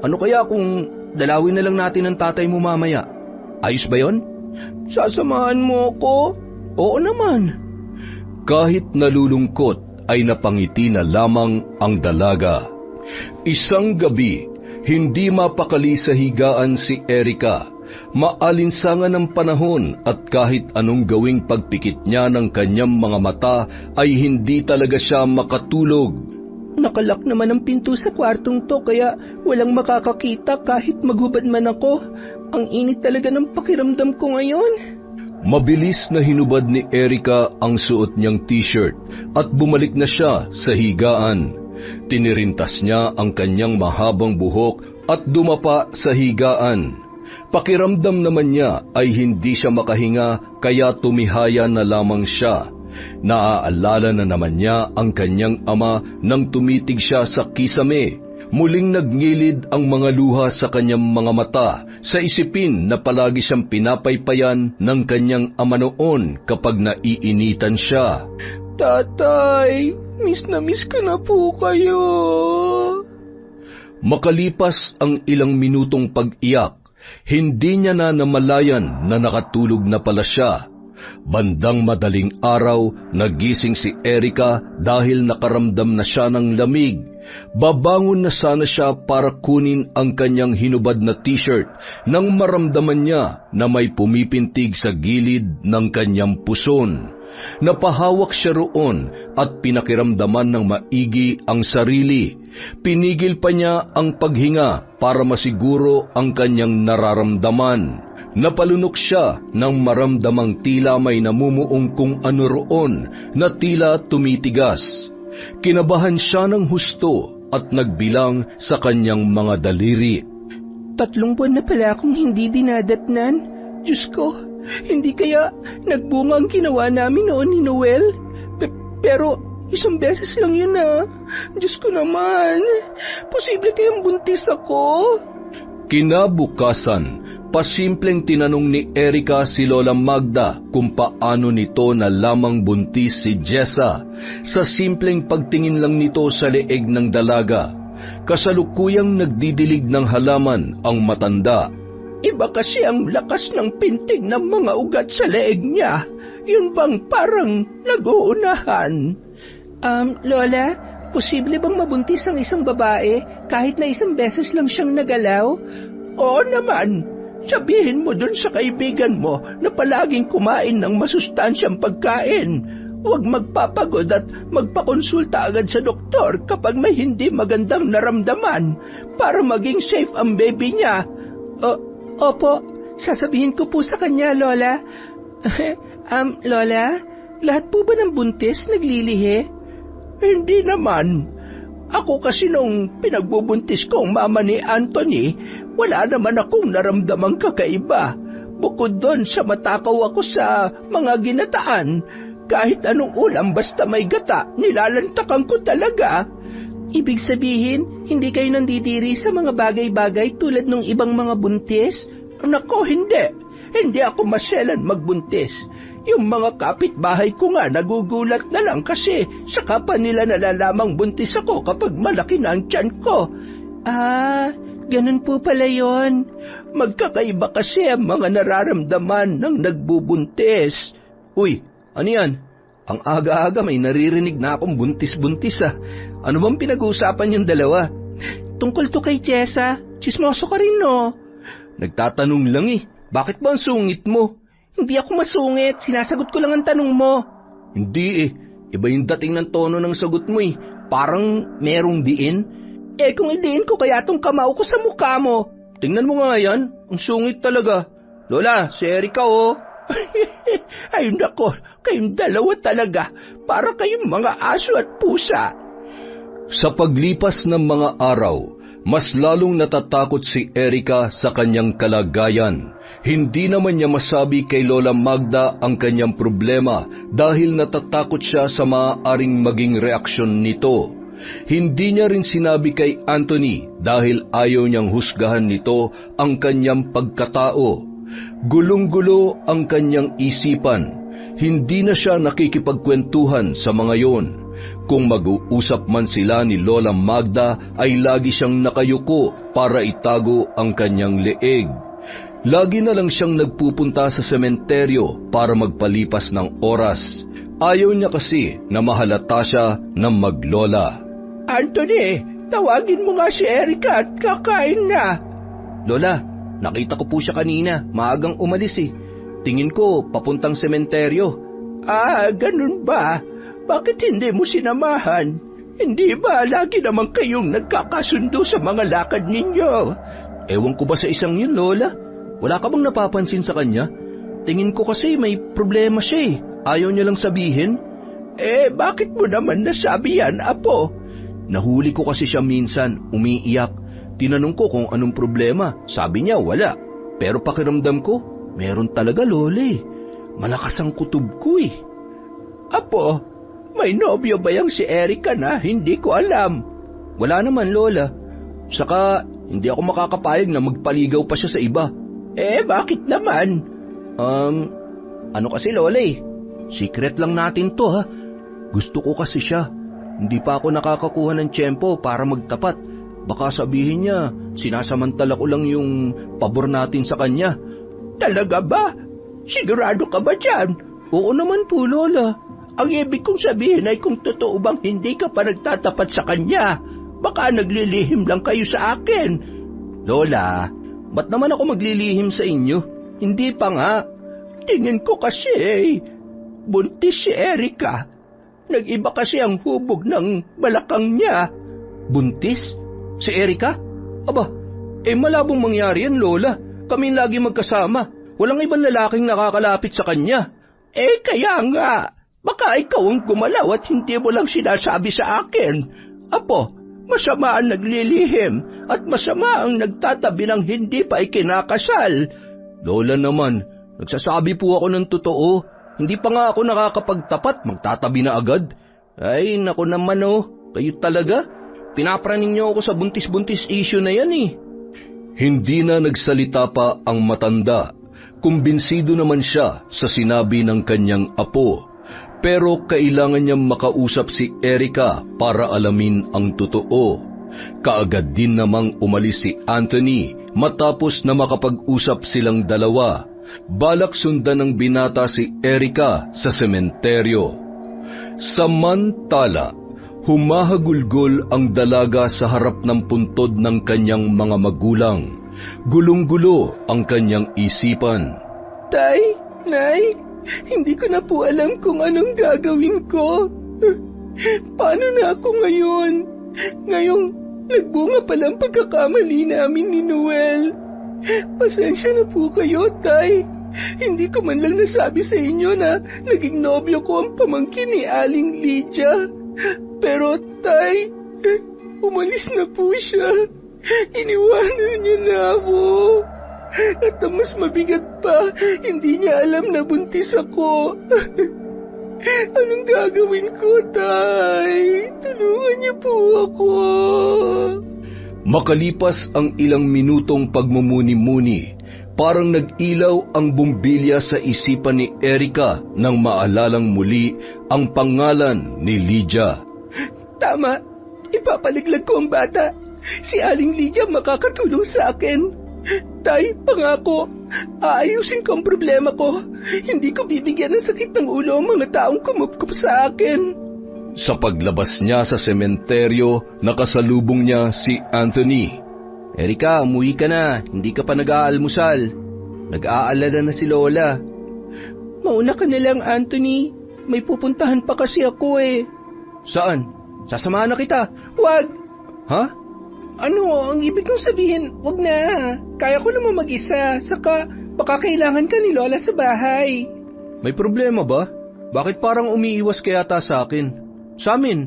Ano kaya kung dalawin na lang natin ang tatay mo mamaya? Ayos ba yon? Sasamahan mo ko? Oo naman. Kahit nalulungkot ay napangiti na lamang ang dalaga. Isang gabi, hindi mapakali sa higaan si Erica. Maalinsangan ang panahon at kahit anong gawing pagpikit niya ng kanyang mga mata ay hindi talaga siya makatulog. Nakalak naman ang pinto sa kwartong to kaya walang makakakita kahit maghubad man ako. Ang init talaga ng pakiramdam ko ngayon. Mabilis na hinubad ni Erica ang suot niyang t-shirt at bumalik na siya sa higaan. Tinirintas niya ang kanyang mahabang buhok at dumapa sa higaan. Pakiramdam naman niya ay hindi siya makahinga kaya tumihaya na lamang siya. Naaalala na naman niya ang kanyang ama nang tumitig siya sa kisame. Muling nagnilid ang mga luha sa kanyang mga mata sa isipin na palagi siyang pinapaypayan ng kanyang ama noon kapag naiinitan siya. Tatay, miss na miss ko na po kayo. Makalipas ang ilang minutong pag-iyak, hindi niya na namalayan na nakatulog na pala siya. Bandang madaling araw, nagising si Erica dahil nakaramdam na siya ng lamig. Babangon na sana siya para kunin ang kanyang hinubad na t-shirt nang maramdaman niya na may pumipintig sa gilid ng kanyang puson. Napahawak siya roon at pinakiramdaman ng maigi ang sarili. Pinigil pa niya ang paghinga para masiguro ang kanyang nararamdaman. Napalunok siya nang maramdamang tila may namumuong kung ano roon na tila tumitigas. Kinabahan siya ng husto at nagbilang sa kanyang mga daliri. 3 buwan na pala akong hindi dinadatnan. Diyos ko, hindi kaya nagbunga ang ginawa namin noon ni Noel? Pero 1 beses lang yun ah. Diyos ko naman, posible kayang buntis ako? Kinabukasan, pasimpleng tinanong ni Erica si Lola Magda kung paano nito na lamang buntis si Jessa sa simpleng pagtingin lang nito sa leeg ng dalaga. Kasalukuyang nagdidilig ng halaman ang matanda. Iba kasi ang lakas ng pintig ng mga ugat sa leeg niya. Yun bang parang nag-uunahan? Lola, posible bang mabuntis ang isang babae kahit na 1 beses lang siyang nagalaw? Oo naman. Sabihin mo dun sa kaibigan mo na palaging kumain ng masustansyang pagkain. Huwag magpapagod at magpakonsulta agad sa doktor kapag may hindi magandang naramdaman para maging safe ang baby niya. Opo, sasabihin ko po sa kanya, Lola. Lola, lahat po ba ng buntis naglilihi? Hindi naman. Ako kasi nung pinagbubuntis kong mama ni Anthony, wala naman akong naramdamang kakaiba. Bukod doon sa matakaw ako sa mga ginataan, kahit anong ulam basta may gata, nilalantakan ko talaga. Ibig sabihin, hindi kayo nandidiri sa mga bagay-bagay tulad ng ibang mga buntis? Nako, hindi. Hindi ako maselan magbuntis. Yung mga kapitbahay ko nga nagugulat na lang kasi saka pa nila nalalamang buntis ako kapag malaki na ang tiyan ko. Ganun po pala yun. Magkakaiba kasi ang mga nararamdaman ng nagbubuntis. Uy, ano yan? Ang aga-aga may naririnig na akong buntis-buntis ah. Ano bang pinag-uusapan yung dalawa? Tungkol to kay Jessa. Chismoso ka rin no? Nagtatanong lang eh. Bakit ba ang sungit mo? Hindi ako masungit. Sinasagot ko lang ang tanong mo. Hindi eh. Iba yung dating ng tono ng sagot mo eh. Parang merong diin. Kung idiin ko kaya tong kamao ko sa mukha mo. Tingnan mo nga yan. Ang sungit talaga. Lola, si Erica oh. Ay nako, kayong dalawa talaga. Para kayong mga aso at pusa. Sa paglipas ng mga araw, mas lalong natatakot si Erica sa kanyang kalagayan. Hindi naman niya masabi kay Lola Magda ang kanyang problema dahil natatakot siya sa maaaring maging reaksyon nito. Hindi niya rin sinabi kay Anthony dahil ayaw niyang husgahan nito ang kanyang pagkatao. Gulong-gulo ang kanyang isipan. Hindi na siya nakikipagkwentuhan sa mga yon. Kung mag-uusap man sila ni Lola Magda ay lagi siyang nakayuko para itago ang kanyang leeg. Lagi na lang siyang nagpupunta sa sementeryo para magpalipas ng oras. Ayaw niya kasi na mahalata siya ng maglola. Anthony, tawagin mo nga si Erica at kakain na. Lola, nakita ko po siya kanina. Maagang umalis eh. Tingin ko papuntang sementeryo. Ah, ganun ba? Bakit hindi mo sinamahan? Hindi ba lagi naman kayong nagkakasundo sa mga lakad ninyo? Ewan ko ba sa isang yun, Lola? Wala ka bang napapansin sa kanya? Tingin ko kasi may problema siya eh. Ayaw niya lang sabihin. Bakit mo naman nasabi yan, Apo? Nahuli ko kasi siya minsan, umiiyak. Tinanong ko kung anong problema. Sabi niya wala. Pero pakiramdam ko, meron talaga, Lola eh. Malakas ang kutob ko eh. Apo, may nobyo ba yang si Erica na hindi ko alam? Wala naman, Lola. Saka, hindi ako makakapayag na magpaligaw pa siya sa iba. Bakit naman? Ano kasi, Lola eh. Secret lang natin to ha. Gusto ko kasi siya. Hindi pa ako nakakakuha ng tiyempo para magtapat. Baka sabihin niya, sinasamantala ko lang yung pabor natin sa kanya. Talaga ba? Sigurado ka ba dyan? Oo naman po, Lola. Ang ibig kong sabihin ay kung totoo bang hindi ka pa nagtatapat sa kanya, baka naglilihim lang kayo sa akin. Lola, ba't naman ako maglilihim sa inyo? Hindi pa nga. Tingin ko kasi, buntis si Erica. Nag-iba kasi ang hubog ng balakang niya. Buntis? Si Erica? Aba, malabong mangyari yan, Lola. Kami lagi magkasama. Walang ibang lalaking nakakalapit sa kanya. Kaya nga. Baka ikaw ang gumalaw at hindi mo lang sinasabi sa akin. Apo, masama ang naglilihim at masama ang nagtatabi ng hindi pa ikinakasal. Lola naman, nagsasabi po ako ng totoo. Hindi pa nga ako nakakapagtapat, magtatabi na agad. Ay, naku naman kayo talaga. Pinapraning niyo ako sa buntis-buntis issue na yan eh. Hindi na nagsalita pa ang matanda. Kumbinsido naman siya sa sinabi ng kanyang apo. Pero kailangan niyang makausap si Erica para alamin ang totoo. Kaagad din namang umalis si Anthony matapos na makapag-usap silang dalawa. Balak sundan ng binata si Erica sa sementeryo. Samantala, humahagulgol ang dalaga sa harap ng puntod ng kanyang mga magulang. Gulong-gulo ang kanyang isipan. Tay, Nay, hindi ko na po alam kung anong gagawin ko. Paano na ako ngayon? Ngayong nagbunga palang pagkakamali namin ni Noel. Pasensya na po kayo, Tay. Hindi ko man lang nasabi sa inyo na naging nobyo ko ang pamangkin ni Aling Lydia. Pero, Tay, umalis na po siya. Iniwanan niya na ako. At ang mas mabigat pa, hindi niya alam na buntis ako. Anong gagawin ko, Tay? Tulungan niyo po ako. Makalipas ang ilang minutong pagmumuni-muni, parang nag-ilaw ang bumbilya sa isipan ni Erica nang maalalang muli ang pangalan ni Lydia. Tama, ipapaliglag ko ang bata. Si Aling Lydia makakatulong sa akin. Tay, pangako, aayusin ko ang problema ko. Hindi ko bibigyan ng sakit ng ulo ang mga taong kumupkup sa akin. Sa paglabas niya sa sementeryo, nakasalubong niya si Anthony. Erica, umuwi ka na. Hindi ka pa nag-aalmusal. Nag-aalala na si Lola. Mauna ka na lang, Anthony. May pupuntahan pa kasi ako eh. Saan? Sasamahan na kita. Wag! Ha? Ano, ang ibig kong sabihin, wag na. Kaya ko naman mag-isa. Saka, baka kailangan ka ni Lola sa bahay. May problema ba? Bakit parang umiiwas ka yata sa akin? Sa amin?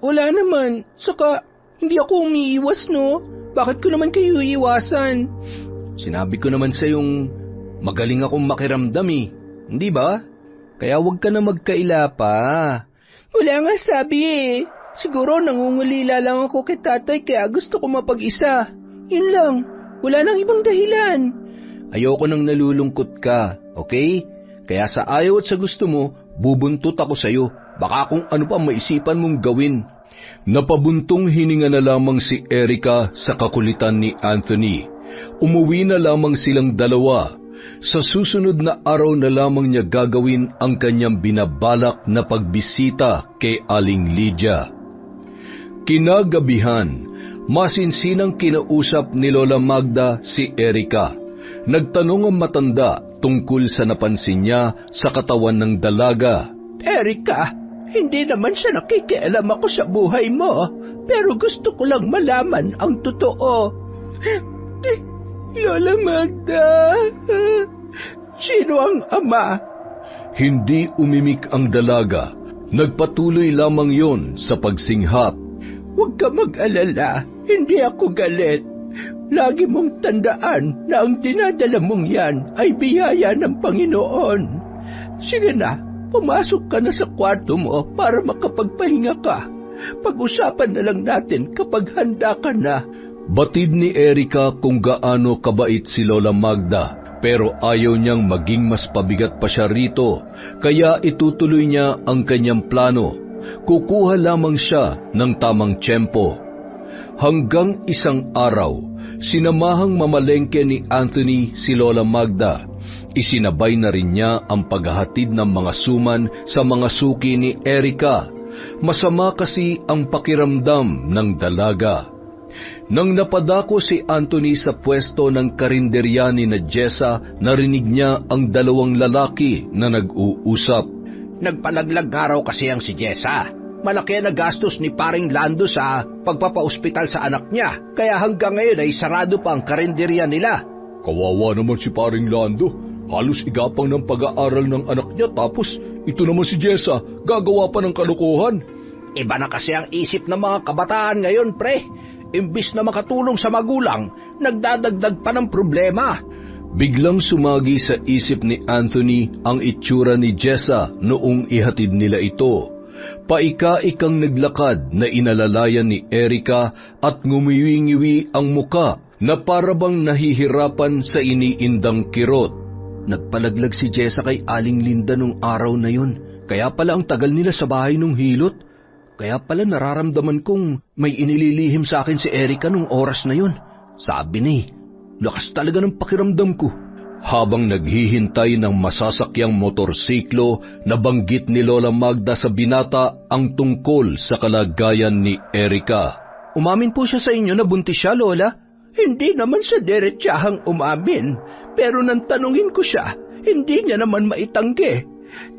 Wala naman. Saka, hindi ako umiiwas, no? Bakit ko naman kayo iiwasan? Sinabi ko naman sa yung magaling akong makiramdam eh. Hindi ba? Kaya wag ka na magkaila pa. Wala nga sabi eh. Siguro nangungulila lang ako kay tatay kaya gusto ko mapag-isa. Yun lang, wala nang ibang dahilan. Ayoko nang nalulungkot ka, okay? Kaya sa ayaw at sa gusto mo, bubuntot ako sa'yo. Baka kung ano pa maisipan mong gawin. Napabuntong hininga na lamang si Erica sa kakulitan ni Anthony. Umuwi na lamang silang dalawa. Sa susunod na araw na lamang niya gagawin ang kanyang binabalak na pagbisita kay Aling Lydia. Kinagabihan, masinsinang kinausap ni Lola Magda si Erica. Nagtanong ang matanda tungkol sa napansin niya sa katawan ng dalaga. Erica, hindi naman siya nakikialam ako sa buhay mo, pero gusto ko lang malaman ang totoo. Lola Magda, sino ang ama? Hindi umimik ang dalaga. Nagpatuloy lamang yon sa pagsinghap. Huwag ka mag-alala, hindi ako galit. Lagi mong tandaan na ang dinadala mong yan ay biyaya ng Panginoon. Sige na, pumasok ka na sa kwarto mo para makapagpahinga ka. Pag-usapan na lang natin kapag handa ka na. Batid ni Erica kung gaano kabait si Lola Magda, pero ayaw niyang maging mas pabigat pa siya rito, kaya itutuloy niya ang kanyang plano. Kukuha lamang siya ng tamang tiyempo. Hanggang isang araw, sinamahang mamalengke ni Anthony si Lola Magda. Isinabay na rin niya ang paghahatid ng mga suman sa mga suki ni Erica. Masama kasi ang pakiramdam ng dalaga. Nang napadako si Anthony sa pwesto ng karinderya ni na Jessa, narinig niya ang dalawang lalaki na nag-uusap. Nagpalaglag nga raw kasi ang si Jessa. Malaki na gastos ni paring Lando sa pagpapa-ospital sa anak niya, kaya hanggang ngayon ay sarado pa ang karinderya nila. Kawawa naman si paring Lando. Halos igapang ng pag-aaral ng anak niya, tapos ito naman si Jessa, gagawa pa ng kalokohan. Iba na kasi ang isip ng mga kabataan ngayon, pre. Imbis na makatulong sa magulang, nagdadagdag pa ng problema. Biglang sumagi sa isip ni Anthony ang itsura ni Jessa noong ihatid nila ito. Paika-ikang naglakad na inalalayan ni Erica at ngumiwi-ngiwi ang muka na parabang nahihirapan sa iniindang kirot. Nagpalaglag si Jessa kay Aling Linda nung araw na yun. Kaya pala ang tagal nila sa bahay nung hilot. Kaya pala nararamdaman kong may inililihim sa akin si Erica nung oras na yun. Sabi ni, lakas talaga ng pakiramdam ko. Habang naghihintay ng masasakyang motorsiklo, nabanggit ni Lola Magda sa binata ang tungkol sa kalagayan ni Erica. Umamin po siya sa inyo na buntis siya, Lola? Hindi naman siya diretsahang umamin, pero nang tanungin ko siya, hindi niya naman maitanggi.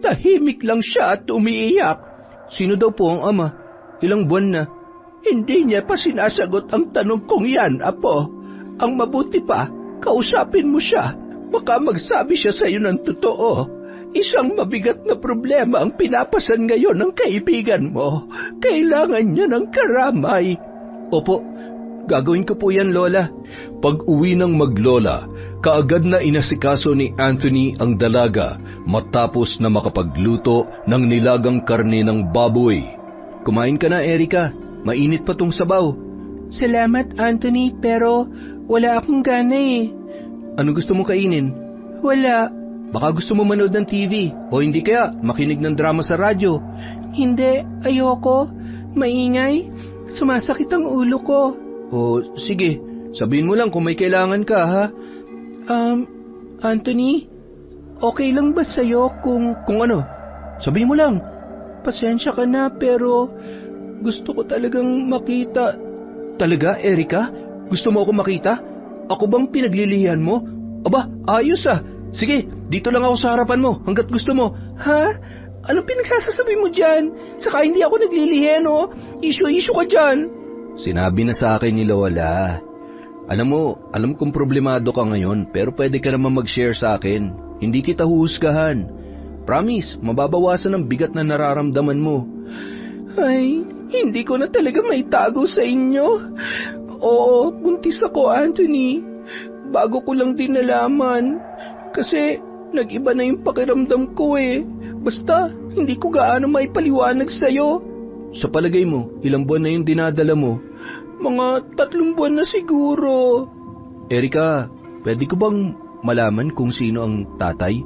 Tahimik lang siya at umiiyak. Sino daw po ang ama? Ilang buwan na? Hindi niya pa sinasagot ang tanong kong yan, Apo. Ang mabuti pa, kausapin mo siya. Baka magsabi siya sa iyo ng totoo. Isang mabigat na problema ang pinapasan ngayon ng kaibigan mo. Kailangan niya ng karamay. Opo, gagawin ko po yan, Lola. Pag-uwi ng maglola, kaagad na inasikaso ni Anthony ang dalaga matapos na makapagluto ng nilagang karne ng baboy. Kumain ka na, Erica. Mainit pa tong sabaw. Salamat, Anthony, pero wala akong gana eh. Ano gusto mong kainin? Wala. Baka gusto mo manood ng TV o hindi kaya makinig ng drama sa radyo. Hindi, ayoko. Maingay. Sumasakit ang ulo ko. O sige, sabihin mo lang kung may kailangan ka, ha? Anthony, okay lang ba sa'yo kung ano? Sabihin mo lang. Pasensya ka na pero gusto ko talagang makita. Talaga, Erica? Gusto mo ako makita? Ako bang pinaglilihan mo? Aba, ayos ah. Sige, dito lang ako sa harapan mo hanggat gusto mo. Ha? Anong pinagsasasabi mo dyan? Saka hindi ako naglilihan, oh. Issue ka dyan. Sinabi na sa akin ni Lola. Alam kong problemado ka ngayon, pero pwede ka naman mag-share sa akin. Hindi kita huhusgahan. Promise, mababawasan ang bigat na nararamdaman mo. Ay, hindi ko na talaga maitago sa inyo. Oo, buntis ako, Anthony. Bago ko lang din nalaman. Kasi nag-iba na yung pakiramdam ko eh. Basta, hindi ko gaano maipaliwanag sa'yo. Sa palagay mo, ilang buwan na yung dinadala mo? Mga 3 buwan na siguro. Erika, pwede ko bang malaman kung sino ang tatay?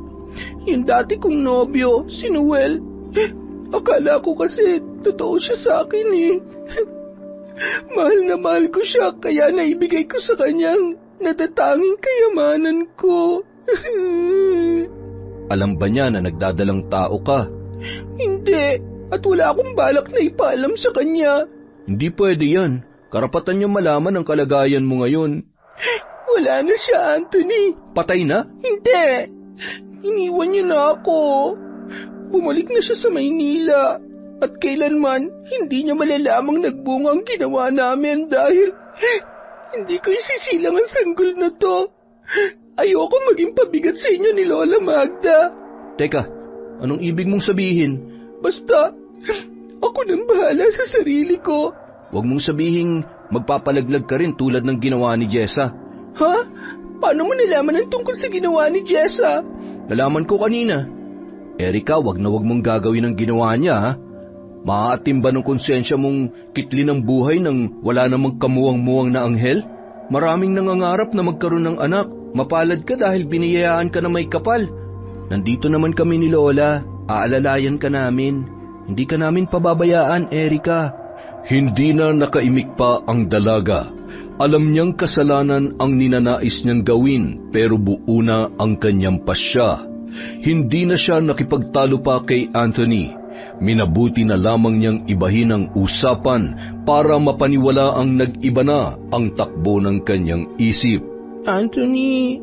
Yung dati kong nobyo, si Noel. Akala ko kasi totoo siya sa akin eh. Mahal na mahal ko siya, kaya naibigay ko sa kanyang natatanging kayamanan ko. Alam ba niya na nagdadalang tao ka? Hindi, at wala akong balak na ipaalam sa kanya. Hindi pwede yan. Karapatan niya malaman ang kalagayan mo ngayon. Wala na siya, Anthony. Patay na? Hindi. Iniwan niya na ako. Bumalik na siya sa Maynila. At kailanman, hindi niya malalamang nagbunga ang ginawa namin dahil hindi ko isisilang ang sanggol na to. Ayoko maging pabigat sa inyo ni Lola Magda. Teka, anong ibig mong sabihin? Basta, ako nang bahala sa sarili ko. Huwag mong sabihing magpapalaglag ka rin tulad ng ginawa ni Jessa. Ha? Paano mo nalaman ang tungkol sa ginawa ni Jessa? Nalaman ko kanina. Erika, wag mong gagawin ang ginawa niya, ha? Maaatim ba ng konsensya mong kitlin ang buhay nang wala namang kamuwang-muwang na anghel? Maraming nangangarap na magkaroon ng anak. Mapalad ka dahil biniyayaan ka na may kapal. Nandito naman kami ni Lola. Aalalayan ka namin. Hindi ka namin pababayaan, Erika. Hindi na nakaimik pa ang dalaga. Alam niyang kasalanan ang ninanais niyang gawin, pero buo na ang kanyang pasya. Hindi na siya nakipagtalo pa kay Anthony. Minabuti na lamang niyang ibahin ang usapan para mapaniwala ang nag-iba na ang takbo ng kanyang isip. Anthony,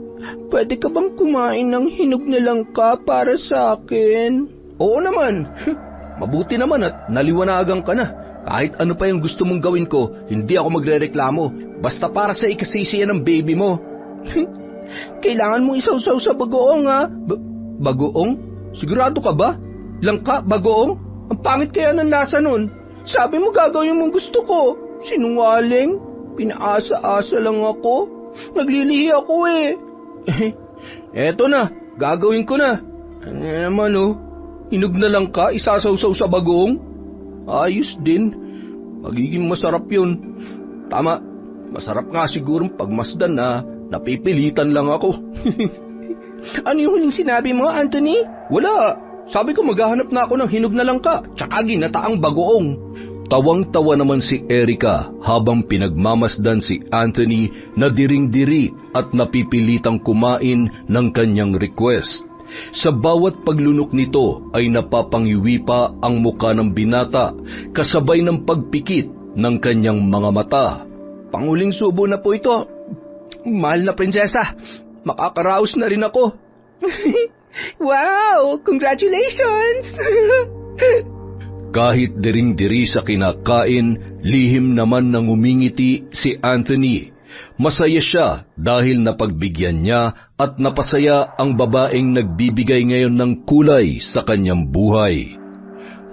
pwede ka bang kumain ng hinog na langka para sa akin? Oo naman. Mabuti naman at naliwanagan ka na. Kahit ano pa yung gusto mong gawin ko, hindi ako magrereklamo. Basta para sa ikasisiyan ng baby mo. Kailangan mo isawsaw sa bagoong, ha? Bagoong? Sigurado ka ba? Langka, bagoong? Ang pangit kaya ng lasa nun. Sabi mo gagawin mong gusto ko. Sinungaling? Pinaasa-asa lang ako. Naglilihi ako eh. Eto na, gagawin ko na. Ano naman hinog na langka, isasawsaw sa bagoong? Ayos din. Magiging masarap yun. Tama, masarap nga siguro pagmasdan na napipilitan lang ako. Ano yung huling sinabi mo, Anthony? Wala. Sabi ko maghahanap na ako ng hinog na langka, tsaka ginataang bagoong. Tawang-tawa naman si Erika habang pinagmamasdan si Anthony na diring-diri at napipilitang kumain ng kanyang request. Sa bawat paglunok nito ay napapangiwi pa ang muka ng binata kasabay ng pagpikit ng kanyang mga mata. Panguling subo na po ito. Mahal na prinsesa, makakaraos na rin ako. Wow! Congratulations! Kahit diring-diri sa kinakain, lihim naman nang umingiti si Anthony. Masaya siya dahil napagbigyan niya at napasaya ang babaeng nagbibigay ngayon ng kulay sa kanyang buhay.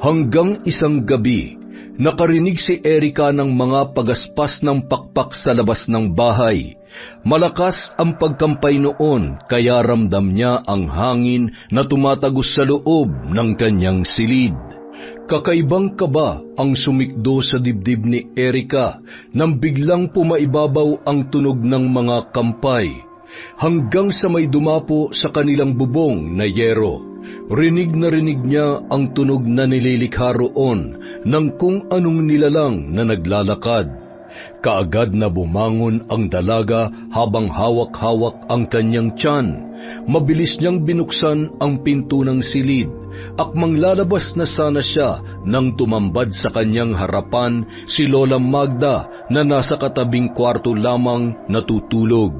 Hanggang isang gabi, nakarinig si Erika ng mga pagaspas ng pakpak sa labas ng bahay. Malakas ang pagkampay noon kaya ramdam niya ang hangin na tumatagos sa loob ng kanyang silid. Kakaibang kaba ang sumikdo sa dibdib ni Erika nang biglang pumaibabaw ang tunog ng mga kampay. Hanggang sa may dumapo sa kanilang bubong na yero, rinig na rinig niya ang tunog na nililikha roon ng kung anong nilalang na naglalakad. Kaagad na bumangon ang dalaga habang hawak-hawak ang kanyang tiyan. Mabilis niyang binuksan ang pinto ng silid. Akmang lalabas na sana siya nang tumambad sa kanyang harapan si Lola Magda na nasa katabing kwarto lamang natutulog.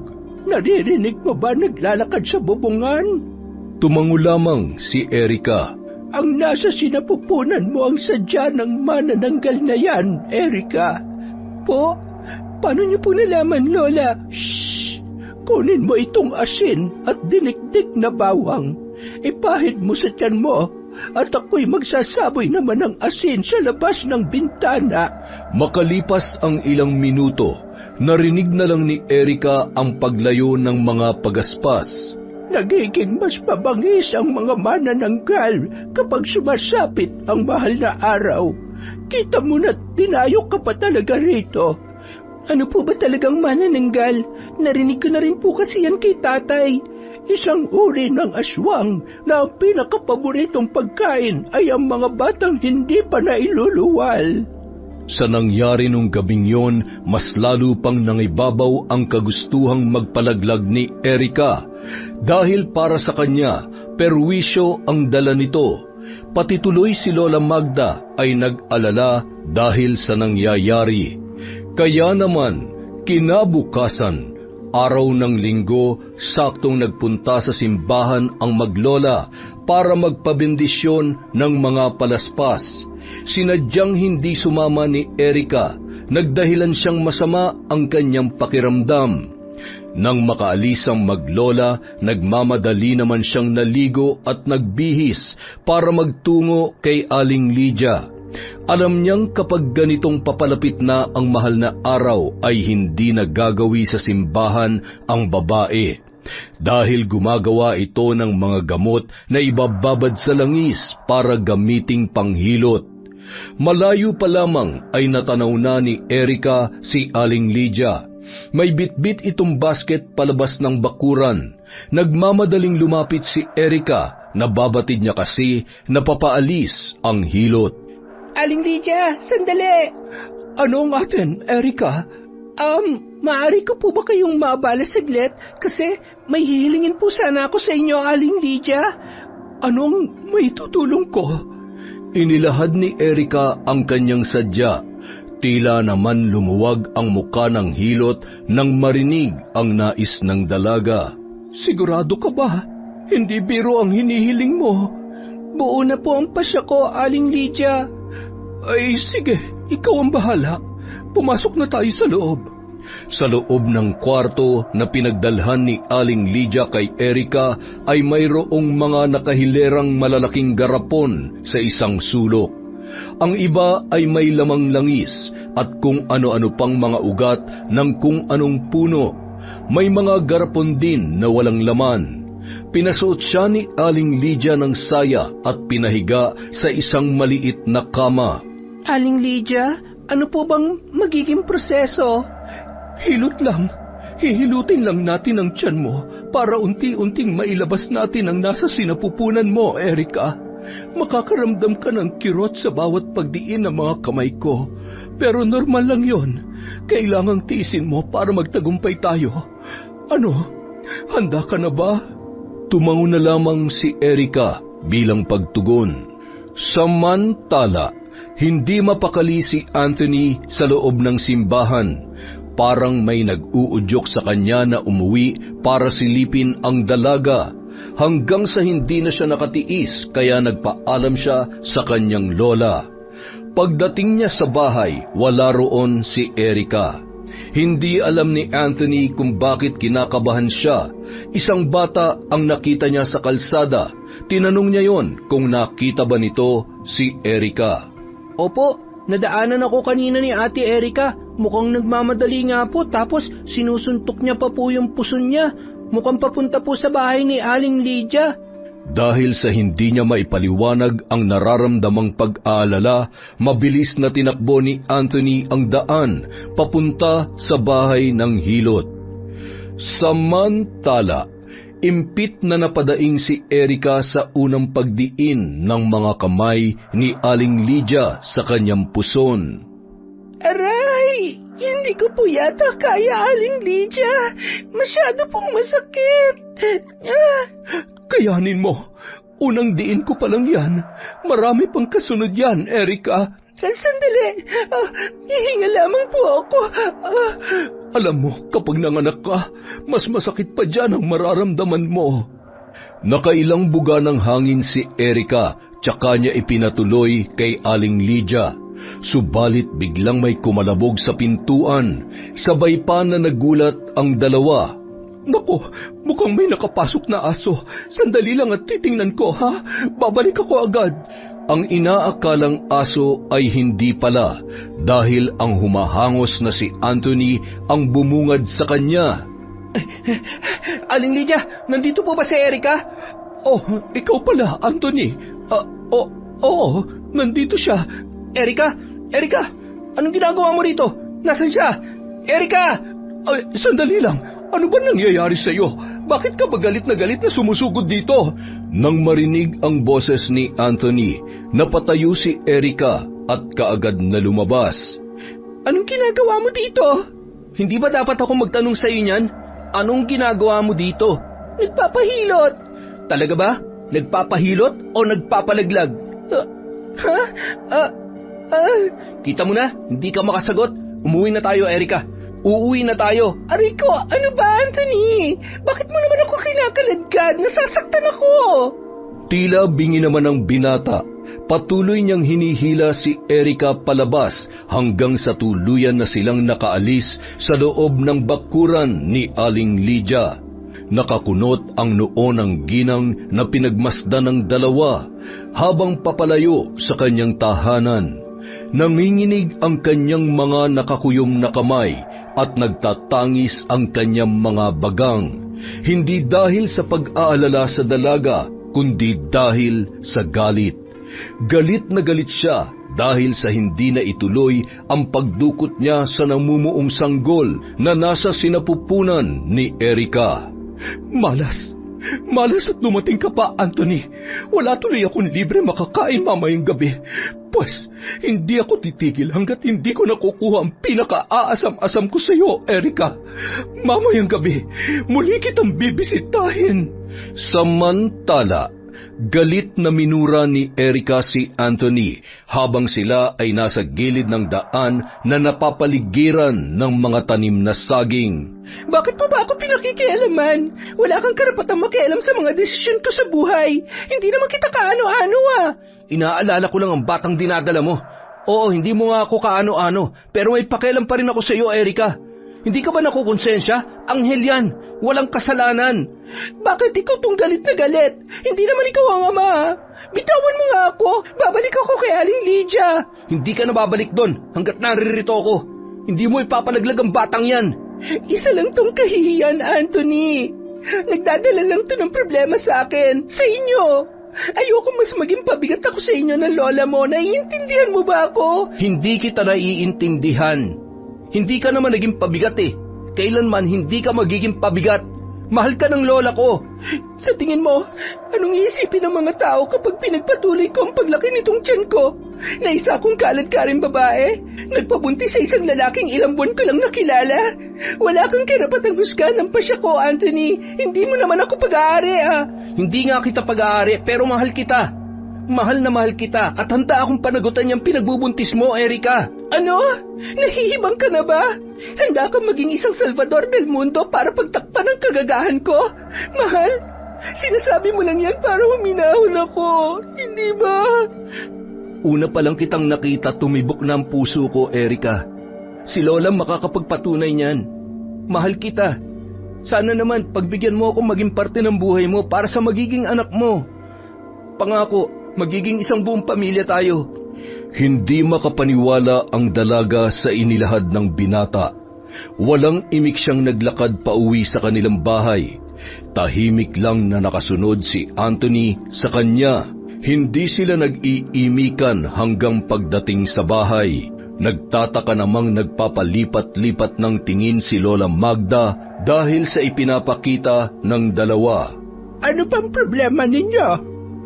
Naririnig mo ba naglalakad sa bubungan? Tumango lamang si Erika. Ang nasa sinapupunan mo ang sadya ng manananggal na yan, Erika. Po? Paano niyo po nalaman, Lola? Shhh! Kunin mo itong asin at dinikdik na bawang. Ipahid mo sa tiyan mo at ako'y magsasaboy naman ng asin sa labas ng bintana. Makalipas ang ilang minuto, narinig na lang ni Erika ang paglayo ng mga pagaspas. Nagiging mas mabangis ang mga manananggal kapag sumasapit ang mahal na araw. Kita mo na dinayok ka pa talaga rito. Ano po ba talagang manananggal? Narinig ko na rin po kasi yan kay tatay. Isang uri ng aswang na ang pinakapaboritong pagkain ay ang mga batang hindi pa nailuluwal. Sa nangyari nung gabing yon, mas lalo pang nangibabaw ang kagustuhang magpalaglag ni Erika. Dahil para sa kanya, perwisyo ang dala nito. Pati tuloy si Lola Magda ay nag-alala dahil sa nangyayari. Kaya naman, kinabukasan, araw ng linggo, saktong nagpunta sa simbahan ang maglola para magpabendisyon ng mga palaspas. Sinadyang hindi sumama ni Erika, nagdahilan siyang masama ang kanyang pakiramdam. Nang makaalis ang maglola, nagmamadali naman siyang naligo at nagbihis para magtungo kay Aling Lydia. Alam niyang kapag ganitong papalapit na ang mahal na araw ay hindi nagagawi sa simbahan ang babae. Dahil gumagawa ito ng mga gamot na ibababad sa langis para gamiting panghilot. Malayo pa lamang ay natanaw na ni Erika si Aling Lydia. May bitbit itong basket palabas ng bakuran. Nagmamadaling lumapit si Erika, nababatid niya kasi napapaalis ang hilot. Aling Lydia, sandali! Ano ang atin, Erika? Maaari ko po ba kayong maabala saglit? Kasi may hihilingin po sana ako sa inyo, Aling Lydia. Anong may tutulong ko? Inilahad ni Erika ang kanyang sadya. Tila naman lumuwag ang muka ng hilot nang marinig ang nais ng dalaga. Sigurado ka ba? Hindi biro ang hinihiling mo. Buo na po ang pasya ko, Aling Lydia. Ay, sige, ikaw ang bahala. Pumasok na tayo sa loob. Sa loob ng kwarto na pinagdalhan ni Aling Lydia kay Erika ay mayroong mga nakahilerang malalaking garapon sa isang sulok. Ang iba ay may lamang langis at kung ano-ano pang mga ugat ng kung anong puno. May mga garapon din na walang laman. Pinasuot siya ni Aling Lydia ng saya at pinahiga sa isang maliit na kama. Aling Lydia, ano po bang magiging proseso? Hilot lang. Hihilutin lang natin ang tiyan mo para unti-unting mailabas natin ang nasa sinapupunan mo, Erika. Makakaramdam ka ng kirot sa bawat pagdiin ng mga kamay ko. Pero normal lang yon. Kailangang tiisin mo para magtagumpay tayo. Ano? Handa ka na ba? Tumango na lamang si Erika bilang pagtugon. Samantala, hindi mapakali si Anthony sa loob ng simbahan. Parang may nag-uudyok sa kanya na umuwi para silipin ang dalaga. Hanggang sa hindi na siya nakatiis kaya nagpaalam siya sa kanyang lola. Pagdating niya sa bahay, wala roon si Erika. Hindi alam ni Anthony kung bakit kinakabahan siya. Isang bata ang nakita niya sa kalsada. Tinanong niya yon kung nakita ba nito si Erika. Opo, nadaanan ako kanina ni Ate Erika. Mukhang nagmamadali nga po tapos sinusuntok niya pa po yung puson niya. Mukhang papunta po sa bahay ni Aling Lydia. Dahil sa hindi niya maipaliwanag ang nararamdamang pag-aalala, mabilis na tinakbo ni Anthony ang daan papunta sa bahay ng hilot. Samantala, impit na napadaing si Erika sa unang pagdiin ng mga kamay ni Aling Lydia sa kanyang puson. Aray! Hindi ko po yata kaya, Aling Lydia. Masyado pong masakit. Kayanin mo. Unang diin ko pa lang yan. Marami pang kasunod yan, Erika. Sandali. Hihinga lamang po ako. Alam mo, kapag nanganak ka, mas masakit pa dyan ang mararamdaman mo. Nakailang buga ng hangin si Erika, tsaka niya ipinatuloy kay Aling Lydia. Subalit biglang may kumalabog sa pintuan. Sabay pa na nagulat ang dalawa. Naku, mukhang may nakapasok na aso. Sandali lang at titingnan ko, ha? Babalik ako agad. Ang inaakalang aso ay hindi pala dahil ang humahangos na si Anthony ang bumungad sa kanya. Aling Lydia, nandito po ba si Erika? Oh, ikaw pala, Anthony. Oo, nandito siya. Erika? Erika? Anong ginagawa mo rito? Nasaan siya? Erika! Ay, sandali lang. Ano ba nangyayari sa iyo? Bakit ka ba galit na sumusugod dito? Nang marinig ang boses ni Anthony, napatayo si Erika at kaagad na lumabas. Anong ginagawa mo dito? Hindi ba dapat ako magtanong sa iyo niyan? Anong ginagawa mo dito? Nagpapahilot. Talaga ba? Nagpapahilot o nagpapalaglag? Kita mo na, hindi ka makasagot. Umuwi na tayo, Erika. Uuwi na tayo. Aray ko, ano ba, Anthony? Bakit mo naman ako kinakaladkad? Nasasaktan ako. Tila bingi naman ang binata. Patuloy niyang hinihila si Erika palabas hanggang sa tuluyan na silang nakaalis sa loob ng bakuran ni Aling Lydia. Nakakunot ang noo ng ginang na pinagmasdan ng dalawa habang papalayo sa kanyang tahanan. Nanginginig ang kanyang mga nakakuyom na kamay at nagtatangis ang kanyang mga bagang, hindi dahil sa pag-aalala sa dalaga, kundi dahil sa galit. Galit na galit siya dahil sa hindi na ituloy ang pagdukot niya sa namumuong sanggol na nasa sinapupunan ni Erika. Malas at dumating ka pa, Anthony. Wala tuloy akong libre makakain mamayang gabi. Pues, hindi ako titigil hanggat hindi ko nakukuha ang pinaka-aasam-asam ko sa iyo, Erika. Mamayang gabi, muli kitang bibisitahin. Samantala, galit na minura ni Erika si Anthony habang sila ay nasa gilid ng daan na napapaligiran ng mga tanim na saging. Bakit pa ba ako pinakikialaman? Wala kang karapatang makialam sa mga desisyon ko sa buhay. Hindi naman kita kaano-ano Inaalala ko lang ang batang dinadala mo. Oo, hindi mo nga ako kaano-ano, pero may pakialam pa rin ako sa iyo, Erika. Hindi ka ba nakukonsensya? Anghel yan. Walang kasalanan. Bakit ikaw tong galit na galit? Hindi naman ikaw ang ama. Bitawan mo nga ako. Babalik ako kay Aling Lydia. Hindi ka na babalik doon hanggat naririto ako. Hindi mo ipapalaglag ang batang yan. Isa lang tong kahihiyan, Anthony. Nagdadala lang to ng problema sa akin, sa inyo. Ayoko mas maging pabigat ako sa inyo ng lola mo. Naiintindihan mo ba ako? Hindi kita naiintindihan. Hindi ka naman naging pabigat eh. Kailanman hindi ka magiging pabigat. Mahal ka ng lola ko. Sa tingin mo, anong iisipin ng mga tao kapag pinagpatuloy ko ang paglaki nitong tiyan ko? Na isa akong kaladkaring babae? Nagpabuntis sa isang lalaking ilang buwan ko lang nakilala? Wala kang karapatang husgahan ng pasya ko, Anthony. Hindi mo naman ako pag-aari Hindi nga kita pag-aari, pero mahal kita. Mahal na mahal kita at handa akong panagutan yung pinagbubuntis mo, Erika. Ano? Nahihibang ka na ba? Handa kang maging isang Salvador del Mundo para pagtakpan ang kagagahan ko? Mahal, sinasabi mo lang yan para huminahon ako. Hindi ba? Una pa lang kitang nakita, tumibok na ang puso ko, Erika. Si Lola makakapagpatunay niyan. Mahal kita. Sana naman pagbigyan mo akong maging parte ng buhay mo para sa magiging anak mo. Pangako, magiging isang buong pamilya tayo. Hindi makapaniwala ang dalaga sa inilahad ng binata. Walang imik siyang naglakad pauwi sa kanilang bahay. Tahimik lang na nakasunod si Anthony sa kanya. Hindi sila nag-iimikan hanggang pagdating sa bahay. Nagtataka namang nagpapalipat-lipat ng tingin si Lola Magda dahil sa ipinapakita ng dalawa. Ano pang problema ninyo?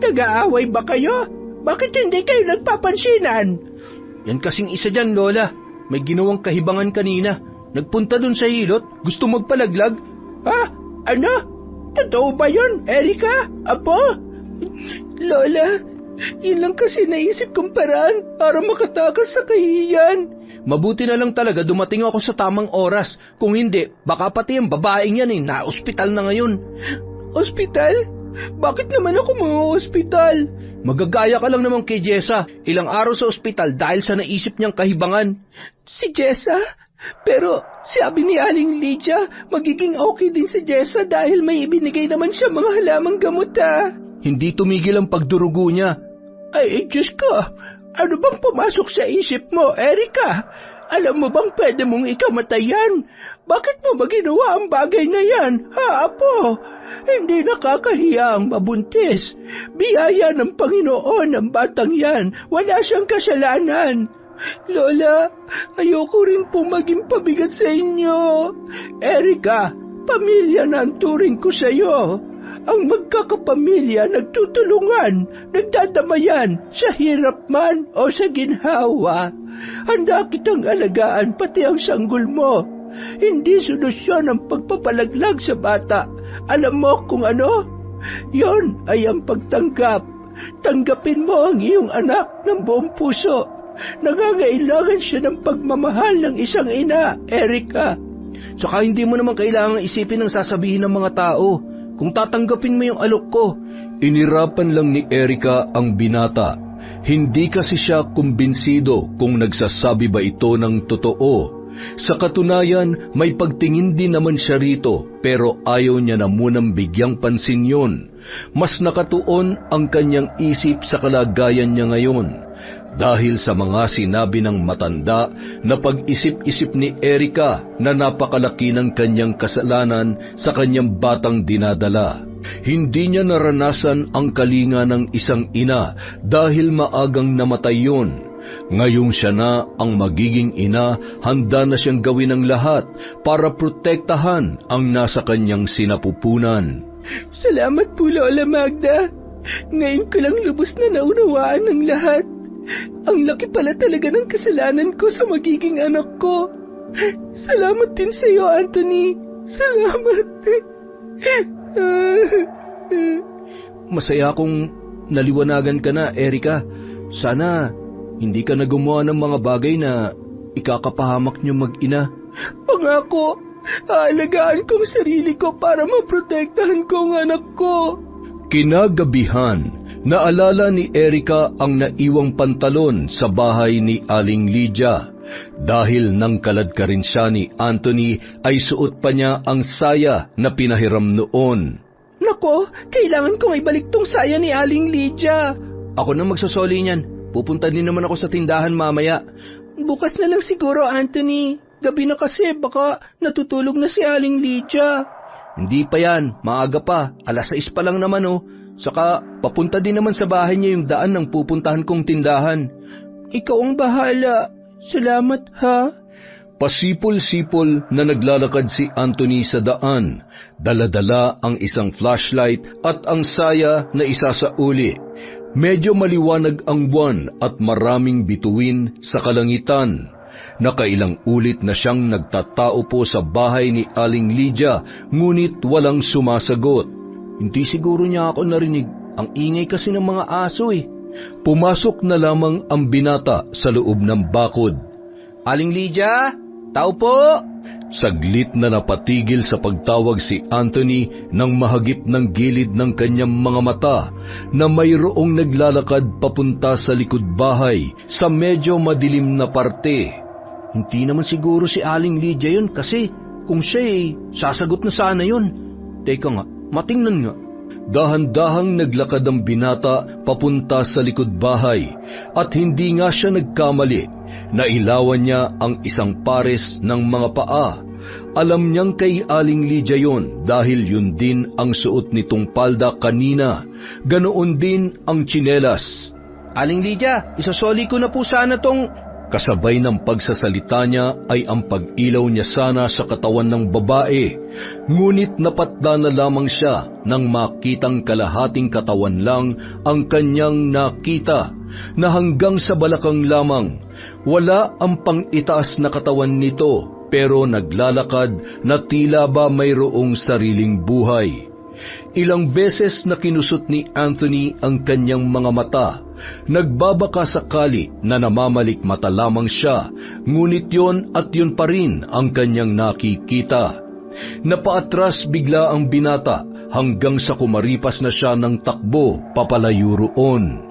Nag-aaway ba kayo? Bakit hindi kayo nagpapansinan? Yan kasing isa dyan, Lola. May ginawang kahibangan kanina. Nagpunta dun sa hilot, gusto magpalaglag. Ha? Ano? Totoo ba yun, Erika? Apo? Lola, yun lang kasi naisip kong paraan para makatakas sa kahihiyan. Mabuti na lang talaga dumating ako sa tamang oras. Kung hindi, baka pati ang babaeng yan na-ospital na ngayon. Ospital? Bakit naman ako mga-ospital? Magagaya ka lang naman kay Jessa. Ilang araw sa ospital dahil sa naisip niyang kahibangan. Si Jessa? Pero sabi ni Aling Lydia, magiging okay din si Jessa dahil may ibinigay naman siya mga halamang gamot Hindi tumigil ang pagdurugo niya. Ay, Diyos ko, ano bang pumasok sa isip mo, Erika? Alam mo bang pwede mong ikamatay yan? Bakit mo ba ginawa ang bagay na yan, ha, Apo? Hindi nakakahiya ang mabuntis. Biyaya ng Panginoon ang batang yan. Wala siyang kasalanan. Lola, ayoko rin pong maging pabigat sa inyo. Erika, pamilya na ang turing ko sa iyo. Ang magkakapamilya nagtutulungan, nagdadamayan sa hirap man o sa ginhawa. Handa kitang alagaan pati ang sanggol mo. Hindi solusyon ang pagpapalaglag sa bata. Alam mo kung ano? Yon ay ang pagtanggap. Tanggapin mo ang iyong anak ng buong puso. Nangangailangan siya ng pagmamahal ng isang ina, Erika. Saka hindi mo naman kailangang isipin ang sasabihin ng mga tao. Kung tatanggapin mo yung alok ko. Inirapan lang ni Erika ang binata. Hindi kasi siya kumbinsido kung nagsasabi ba ito ng totoo. Sa katunayan, may pagtingin din naman siya rito, pero ayaw niya na munang bigyang pansin yun. Mas nakatuon ang kanyang isip sa kalagayan niya ngayon. Dahil sa mga sinabi ng matanda na pag-isip-isip ni Erika na napakalaki ng kanyang kasalanan sa kanyang batang dinadala. Hindi niya naranasan ang kalinga ng isang ina dahil maagang namatay yun. Ngayong siya na ang magiging ina, handa na siyang gawin ang lahat para protektahan ang nasa kanyang sinapupunan. Salamat po, Lola Magda. Ngayon ko lang lubos na naunawaan ng lahat. Ang laki pala talaga ng kasalanan ko sa magiging anak ko. Salamat din sa iyo, Anthony. Salamat. Masaya akong naliwanagan ka na, Erika. Sana hindi ka na gumawa ng mga bagay na ikakapahamak niyo mag-ina. Pangako, aalagaan kong sarili ko para maprotektahan ko ang anak ko. Kinagabihan, naalala ni Erika ang naiwang pantalon sa bahay ni Aling Lydia. Dahil nang kalad ka rin siya ni Anthony, ay suot pa niya ang saya na pinahiram noon. Nako, kailangan kong ibalik tong saya ni Aling Lydia. Ako na magsasoli niyan. Pupunta din naman ako sa tindahan mamaya. Bukas na lang siguro, Anthony. Gabi na kasi, baka natutulog na si Aling Lydia. Hindi pa yan, maaga pa. 6:00 pa lang naman oh. Saka papunta din naman sa bahay niya yung daan ng pupuntahan kong tindahan. Ikaw ang bahala. Salamat ha. Pasipol-sipol na naglalakad si Anthony sa daan. Dala-dala ang isang flashlight at ang saya na isa sa uli. Medyo maliwanag ang buwan at maraming bituin sa kalangitan. Nakailang ulit na siyang nagtatao po sa bahay ni Aling Lydia, ngunit walang sumasagot. Hindi siguro niya ako narinig. Ang ingay kasi ng mga aso eh. Pumasok na lamang ang binata sa loob ng bakod. Aling Lydia, tao po! Saglit na napatigil sa pagtawag si Anthony nang mahagip ng gilid ng kanyang mga mata na mayroong naglalakad papunta sa likod bahay sa medyo madilim na parte. Hindi naman siguro si Aling Lydia yun kasi kung siya sasagot na sana yun. Teka nga, matingnan nga. Dahan-dahang naglakad ang binata papunta sa likod bahay at hindi nga siya nagkamali. Nailawan niya ang isang pares ng mga paa. Alam niyang kay Aling Lydia yon dahil yun din ang suot nitong palda kanina. Ganoon din ang tsinelas. Aling Lydia, isasoli ko na po sana tong... Kasabay ng pagsasalita niya ay ang pag-ilaw niya sana sa katawan ng babae. Ngunit napatda na lamang siya nang makitang kalahating katawan lang ang kanyang nakita, na hanggang sa balakang lamang. Wala ang pang-itaas na katawan nito, pero naglalakad na tila ba mayroong sariling buhay. Ilang beses na kinusot ni Anthony ang kanyang mga mata. Nagbabaka sakali na namamalikmata lamang siya, ngunit yon at yun pa rin ang kanyang nakikita. Napaatras bigla ang binata hanggang sa kumaripas na siya ng takbo papalayo roon.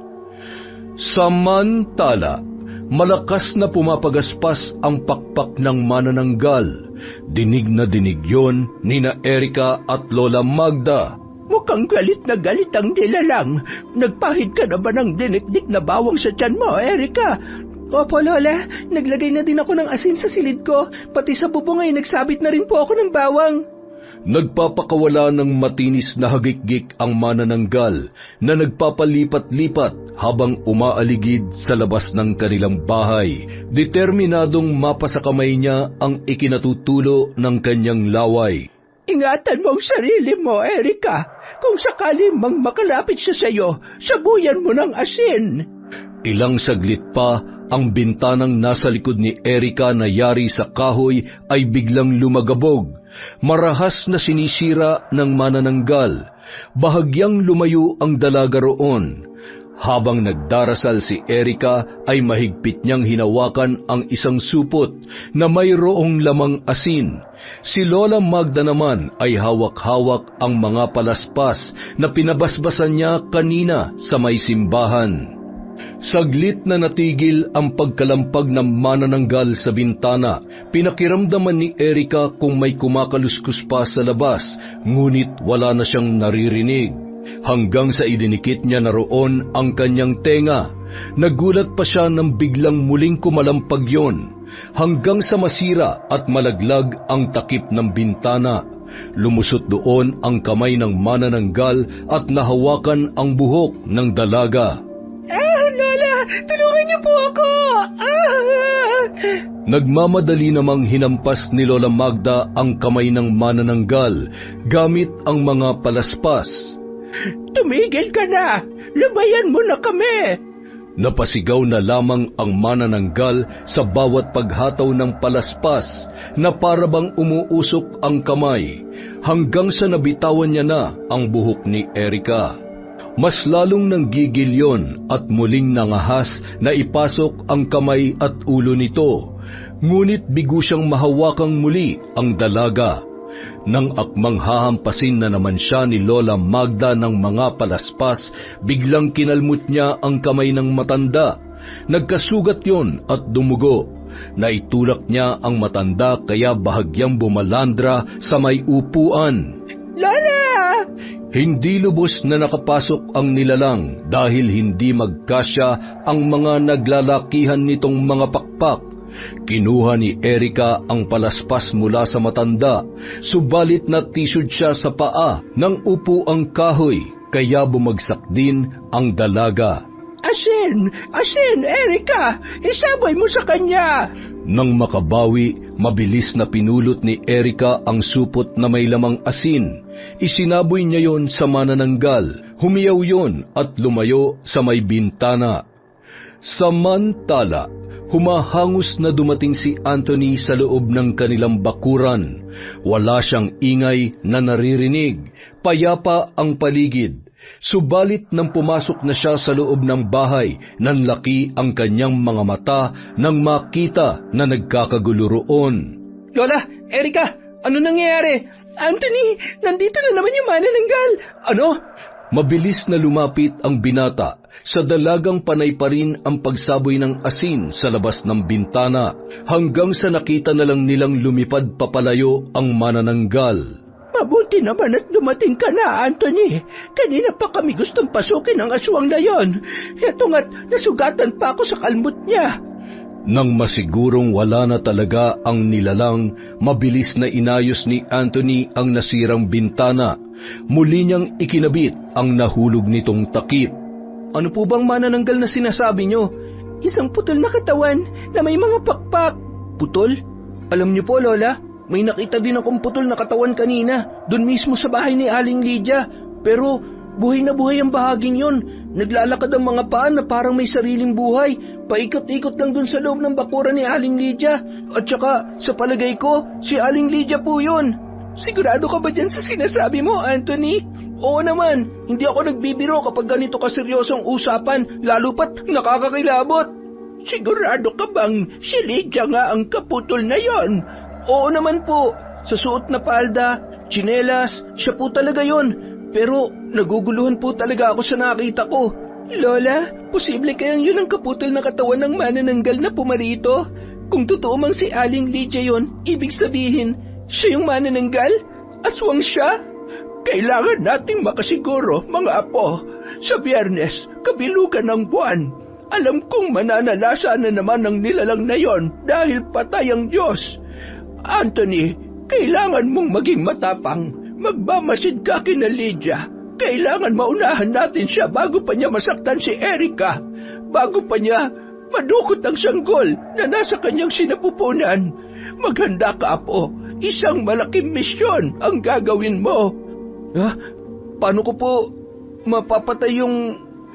Samantala, malakas na pumapagaspas ang pakpak ng manananggal. Dinig na dinig yon nina Erika at Lola Magda. Mukhang galit na galit ang nilalang. Nagpahid ka na ba ng dinikdik na bawang sa tiyan mo, Erika? Opo, Lola. Naglagay na din ako ng asin sa silid ko. Pati sa bubong ay nagsabit na rin po ako ng bawang. Nagpapakawala ng matinis na hagikgik ang manananggal na nagpapalipat-lipat habang umaaligid sa labas ng kanilang bahay. Determinadong mapasa kamay niya ang ikinatutulo ng kanyang laway. Ingatan mo ang sarili mo, Erika. Kung sakali mang makalapit siya sa iyo, sabuyan mo ng asin. Ilang saglit pa, ang bintanang nasa likod ni Erika na yari sa kahoy ay biglang lumagabog. Marahas na sinisira ng manananggal. Bahagyang lumayo ang dalaga roon. Habang nagdarasal si Erika ay mahigpit niyang hinawakan ang isang supot na mayroong lamang asin. Si Lola Magda naman ay hawak-hawak ang mga palaspas na pinabasbasan niya kanina sa may simbahan. Saglit na natigil ang pagkalampag ng manananggal sa bintana. Pinakiramdaman ni Erika kung may kumakaluskus pa sa labas, ngunit wala na siyang naririnig. Hanggang sa idinikit niya na roon ang kanyang tenga. Nagulat pa siya nang biglang muling kumalampag yon, hanggang sa masira at malaglag ang takip ng bintana. Lumusot doon ang kamay ng manananggal at nahawakan ang buhok ng dalaga. Lola, tulungan niyo po ako! Nagmamadali namang hinampas ni Lola Magda ang kamay ng manananggal gamit ang mga palaspas. Tumigil ka na! Lubayan mo na kami! Napasigaw na lamang ang manananggal sa bawat paghataw ng palaspas na parabang umuusok ang kamay, hanggang sa nabitawan niya na ang buhok ni Erika. Mas lalong nanggigil yon at muling nangahas na ipasok ang kamay at ulo nito, ngunit bigo siyang mahawakang muli ang dalaga. Nang akmang hahampasin na naman siya ni Lola Magda ng mga palaspas, biglang kinalmot niya ang kamay ng matanda. Nagkasugat yon at dumugo. Naitulak niya ang matanda kaya bahagyang bumalandra sa may upuan. Lola! Hindi lubos na nakapasok ang nilalang dahil hindi magkasya ang mga naglalakihan nitong mga pakpak. Kinuha ni Erika ang palaspas mula sa matanda, subalit natisod siya sa paa ng upuang kahoy, kaya bumagsak din ang dalaga. Asin! Asin, Erika! Isabay mo sa kanya! Nang makabawi, mabilis na pinulot ni Erika ang supot na may lamang asin. Isinaboy niya yon sa manananggal. Humiyaw yon at lumayo sa may bintana. Samantala, humahangos na dumating si Anthony sa loob ng kanilang bakuran. Wala siyang ingay na naririnig. Payapa ang paligid. Subalit nang pumasok na siya sa loob ng bahay, nanlaki ang kanyang mga mata nang makita na nagkakagulo roon. Lola, Erika, ano nangyayari? Anthony, nandito na naman yung manananggal. Ano? Mabilis na lumapit ang binata. Sa dalagang panay pa rin ang pagsaboy ng asin sa labas ng bintana, hanggang sa nakita na lang nilang lumipad papalayo ang manananggal. Mabuti naman at dumating ka na, Anthony. Kanina pa kami gustong pasukin ang aswang na yon. Ito nga't nasugatan pa ako sa kalmot niya. Nang masigurong wala na talaga ang nilalang, mabilis na inayos ni Anthony ang nasirang bintana. Muli niyang ikinabit ang nahulog nitong takip. Ano po bang manananggal na sinasabi niyo? Isang putol na katawan na may mga pakpak. Putol? Alam niyo po, Lola, may nakita din akong putol na katawan kanina, doon mismo sa bahay ni Aling Lydia. Pero buhay na buhay ang bahaging yon. Naglalakad ang mga paan na parang may sariling buhay. Paikot-ikot lang doon sa loob ng bakuran ni Aling Lydia. At saka, sa palagay ko, si Aling Lydia po yun. Sigurado ka ba dyan sa sinasabi mo, Anthony? Oo naman, hindi ako nagbibiro kapag ganito kaseryosong usapan, lalo pat nakakakilabot. Sigurado ka bang si Lydia nga ang kaputol na yon? Oo naman po, sa suot na palda, tsinelas, siya po talaga yon. Pero naguguluhan po talaga ako sa nakita ko. Lola, posible kayang yun ang kaputol na katawan ng manananggal na pumarito? Kung totoo mang si Aling Lydia yon, ibig sabihin, siya yung manananggal? Aswang siya? Kailangan nating makasiguro, mga apo. Sa Biyernes, kabilugan ng buwan, alam kong mananalasa na naman ang nilalang na yon dahil patay ang Diyos. Anthony, Kailangan mong maging matapang. Magmamasid ka kina Lydia. Kailangan maunahan natin siya bago pa niya masaktan si Erica. Bago pa niya madukot ang sanggol na nasa kanyang sinapupunan. Maghanda ka, Apo. Isang malaking misyon ang gagawin mo. Paano ko po mapapatay yung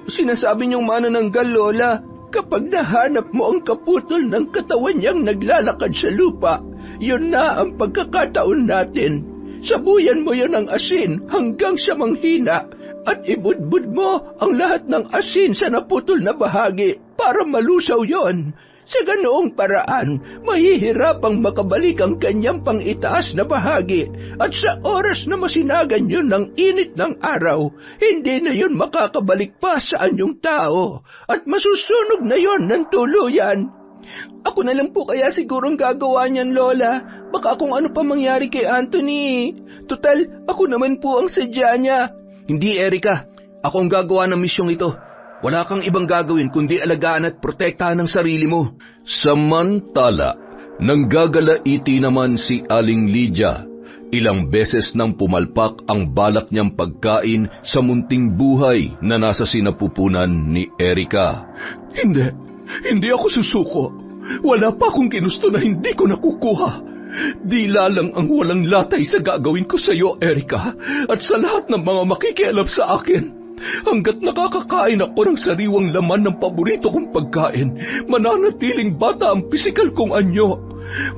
sinasabi niyong manananggal, Lola? Kapag nahanap mo ang kaputol ng katawan niyang naglalakad sa lupa, yun na ang pagkakataon natin. Sabuyan mo yon ng asin hanggang sa manghina at ibudbud mo ang lahat ng asin sa naputol na bahagi para malusaw yon. Sa ganoong paraan, mahihirapang makabalik ang kanyang pang-itaas na bahagi at sa oras na masinagan yun ng init ng araw, hindi na yun makakabalik pa sa anyong tao at masusunog na yon ng tuluyan. Ako na lang po kaya sigurong gagawa niyan, Lola. Baka kung ano pa mangyari kay Anthony. Total, ako naman po ang sadya niya. Hindi, Erica. Ako ang gagawa ng misyong ito. Wala kang ibang gagawin kundi alagaan at protektahan ang sarili mo. Samantala, nanggagalaiti naman si Aling Lydia. Ilang beses nang pumalpak ang balak niyang pagkain sa munting buhay na nasa sinapupunan ni Erica. Hindi ako susuko. Wala pa akong ginusto na hindi ko nakukuha. Dila lang ang walang latay sa gagawin ko sa iyo, Erica, at sa lahat ng mga makikialam sa akin. Hanggat nakakakain ako ng sariwang laman ng paborito kong pagkain, mananatiling bata ang pisikal kong anyo.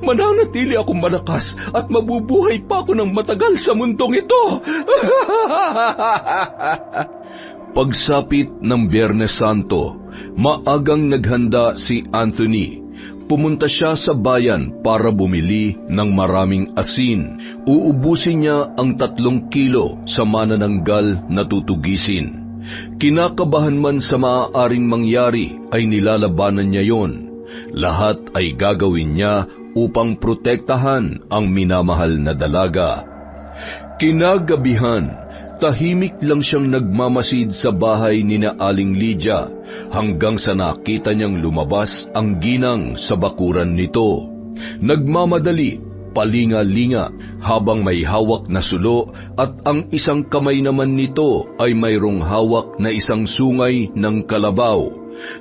Mananatili akong malakas at mabubuhay pa ako ng matagal sa mundong ito. Pagsapit ng Biyernes Santo, maagang naghanda si Anthony. Pumunta siya sa bayan para bumili ng maraming asin. Uubusin niya ang 3 kilo sa manananggal na tutugisin. Kinakabahan man sa maaaring mangyari ay nilalabanan niya yon. Lahat ay gagawin niya upang protektahan ang minamahal na dalaga. Kinagabihan, tahimik lang siyang nagmamasid sa bahay ni na Aling Lydia hanggang sa nakita niyang lumabas ang ginang sa bakuran nito. Nagmamadali, palinga-linga habang may hawak na sulo at ang isang kamay naman nito ay mayroong hawak na isang sungay ng kalabaw.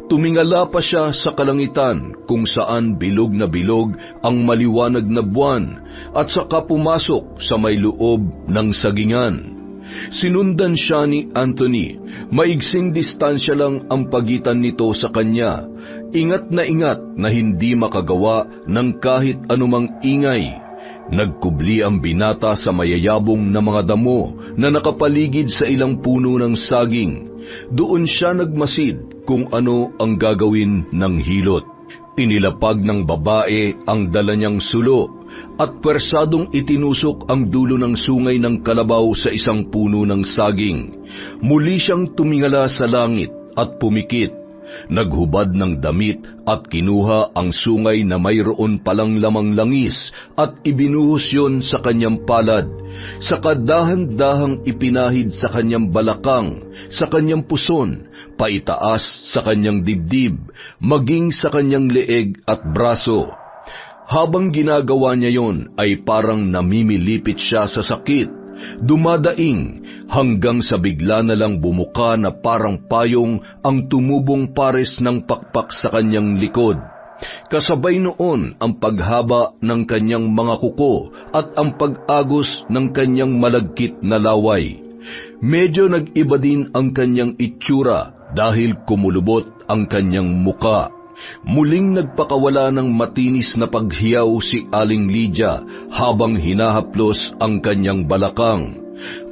Tumingala pa siya sa kalangitan kung saan bilog na bilog ang maliwanag na buwan at saka pumasok sa may loob ng sagingan. Sinundan siya ni Anthony. Maigsing distansya lang ang pagitan nito sa kanya. Ingat na hindi makagawa ng kahit anumang ingay. Nagkubli ang binata sa mayayabong na mga damo na nakapaligid sa ilang puno ng saging. Doon siya nagmasid kung ano ang gagawin ng hilot. Inilapag ng babae ang dala niyang sulo at pwersadong itinusok ang dulo ng sungay ng kalabaw sa isang puno ng saging. Muli siyang tumingala sa langit at pumikit. Naghubad ng damit at kinuha ang sungay na mayroon palang lamang langis at ibinuhos yon sa kanyang palad. Saka dahan-dahang ipinahid sa kanyang balakang, sa kanyang puson, paitaas sa kanyang dibdib, maging sa kanyang leeg at braso. Habang ginagawa niya yon ay parang namimilipit siya sa sakit, dumadaing hanggang sa bigla na lang bumuka na parang payong ang tumubong pares ng pakpak sa kanyang likod. Kasabay noon ang paghaba ng kanyang mga kuko at ang pag-agos ng kanyang malagkit na laway. Medyo nag-iba din ang kanyang itsura dahil kumulubot ang kanyang muka. Muling nagpakawala ng matinis na paghiyaw si Aling Lydia habang hinahaplos ang kanyang balakang.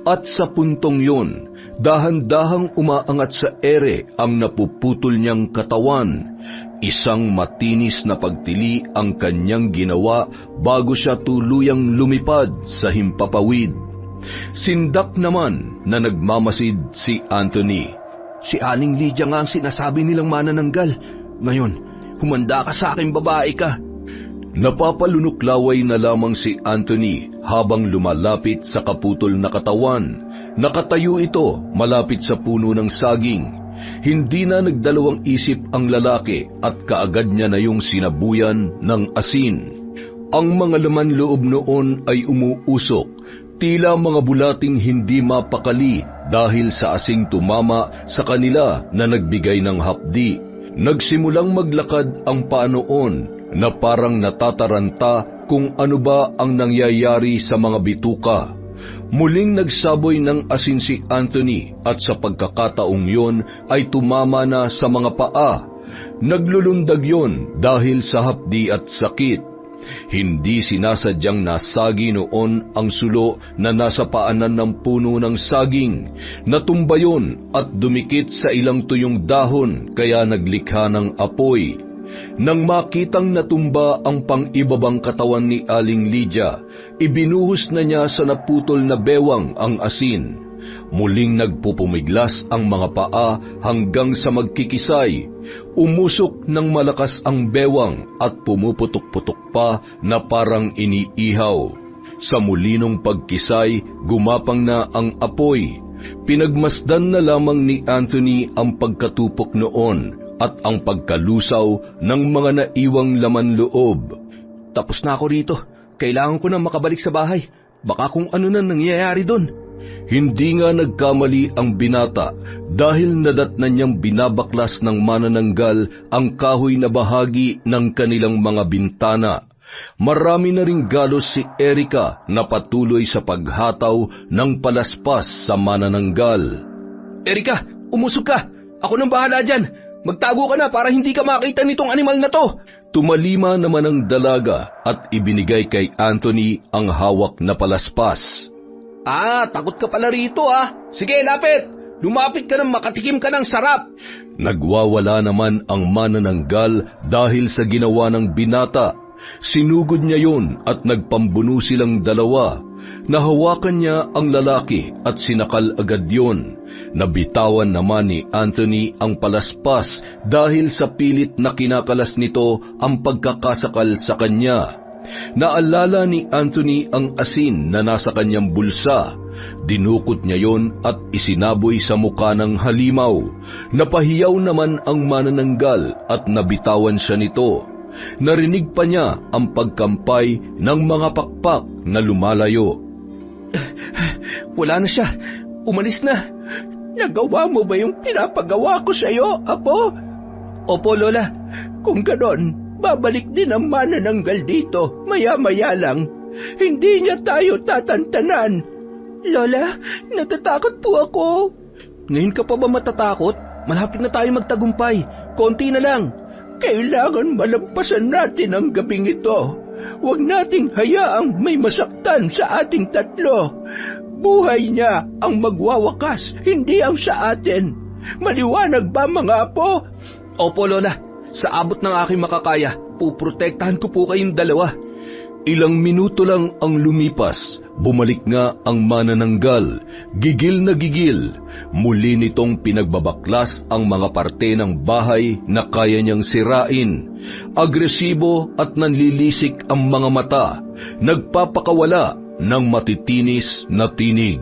At sa puntong yun, dahan-dahang umaangat sa ere ang napuputol niyang katawan. Isang matinis na pagtili ang kanyang ginawa bago siya tuluyang lumipad sa himpapawid. Sindak naman na nagmamasid si Anthony. Si Aling Lydia nga ang sinasabi nilang manananggal. Ngayon, humanda ka sa aking babae ka. Napapalunuklaway na lamang si Anthony habang lumalapit sa kaputol na katawan. Nakatayo ito malapit sa puno ng saging. Hindi na nagdalawang isip ang lalaki at kaagad niya na yung sinabuyan ng asin. Ang mga laman loob noon ay umuusok, tila mga bulating hindi mapakali dahil sa asing tumama sa kanila na nagbigay ng hapdi. Nagsimulang maglakad ang paa noon na parang natataranta kung ano ba ang nangyayari sa mga bituka. Muling nagsaboy ng asin si Anthony at sa pagkakataong yon ay tumama na sa mga paa. Naglulundag yon dahil sa hapdi at sakit. Hindi sinasadyang nasagi noon ang sulo na nasa paanan ng puno ng saging. Natumba yun at dumikit sa ilang tuyong dahon kaya naglikha ng apoy. Nang makitang natumba ang pang-ibabang katawan ni Aling Lydia, ibinuhos na niya sa naputol na bewang ang asin. Muling nagpupumiglas ang mga paa hanggang sa magkikisay. Umusok ng malakas ang bewang at pumuputok-putok pa na parang iniihaw. Sa mulinong pagkisay, gumapang na ang apoy. Pinagmasdan na lamang ni Anthony ang pagkatupok noon at ang pagkalusaw ng mga naiwang laman loob. Tapos na ako rito. Kailangan ko na makabalik sa bahay. Baka kung ano na nangyayari doon. Hindi nga nagkamali ang binata dahil nadatnan niyang binabaklas ng manananggal ang kahoy na bahagi ng kanilang mga bintana. Marami na ring galos si Erica na patuloy sa paghataw ng palaspas sa manananggal. Erica, umusog ka! Ako nang bahala dyan! Magtago ka na para hindi ka makita nitong animal na to! Tumalima naman ang dalaga at ibinigay kay Anthony ang hawak na palaspas. Takot ka pala rito Sige, lapit! Lumapit ka nang makatikim ka ng sarap! Nagwawala naman ang manananggal dahil sa ginawa ng binata. Sinugod niya yon at nagpambuno silang dalawa. Nahawakan niya ang lalaki at sinakal agad yon. Nabitawan naman ni Anthony ang palaspas dahil sa pilit na kinakalas nito ang pagkakasakal sa kanya. Naalala ni Anthony ang asin na nasa kanyang bulsa. Dinukot niya yon at isinaboy sa muka ng halimaw. Napahiyaw naman ang manananggal at nabitawan siya nito. Narinig pa niya ang pagkampay ng mga pakpak na lumalayo. Wala na siya. Umalis na. Nagawa mo ba yung pinapagawa ko sa iyo, Apo? Opo, Lola. Kung ganon, babalik din ang manananggal dito, maya-maya lang. Hindi niya tayo tatantanan. Lola, natatakot po ako. Ngayon ka pa ba matatakot? Malapit na tayo magtagumpay. Konti na lang. Kailangan malampasan natin ang gabing ito. Huwag nating hayaang may masaktan sa ating tatlo. Buhay niya ang magwawakas, hindi ang sa atin. Maliwanag ba, mga apo? Opo, Lola. Sa abot ng aking makakaya, puprotektahan ko po kayong dalawa. Ilang minuto lang ang lumipas, bumalik nga ang manananggal, gigil na gigil. Muli nitong pinagbabaklas ang mga parte ng bahay na kaya niyang sirain. Agresibo at nanlilisik ang mga mata, nagpapakawala ng matitinis na tinig.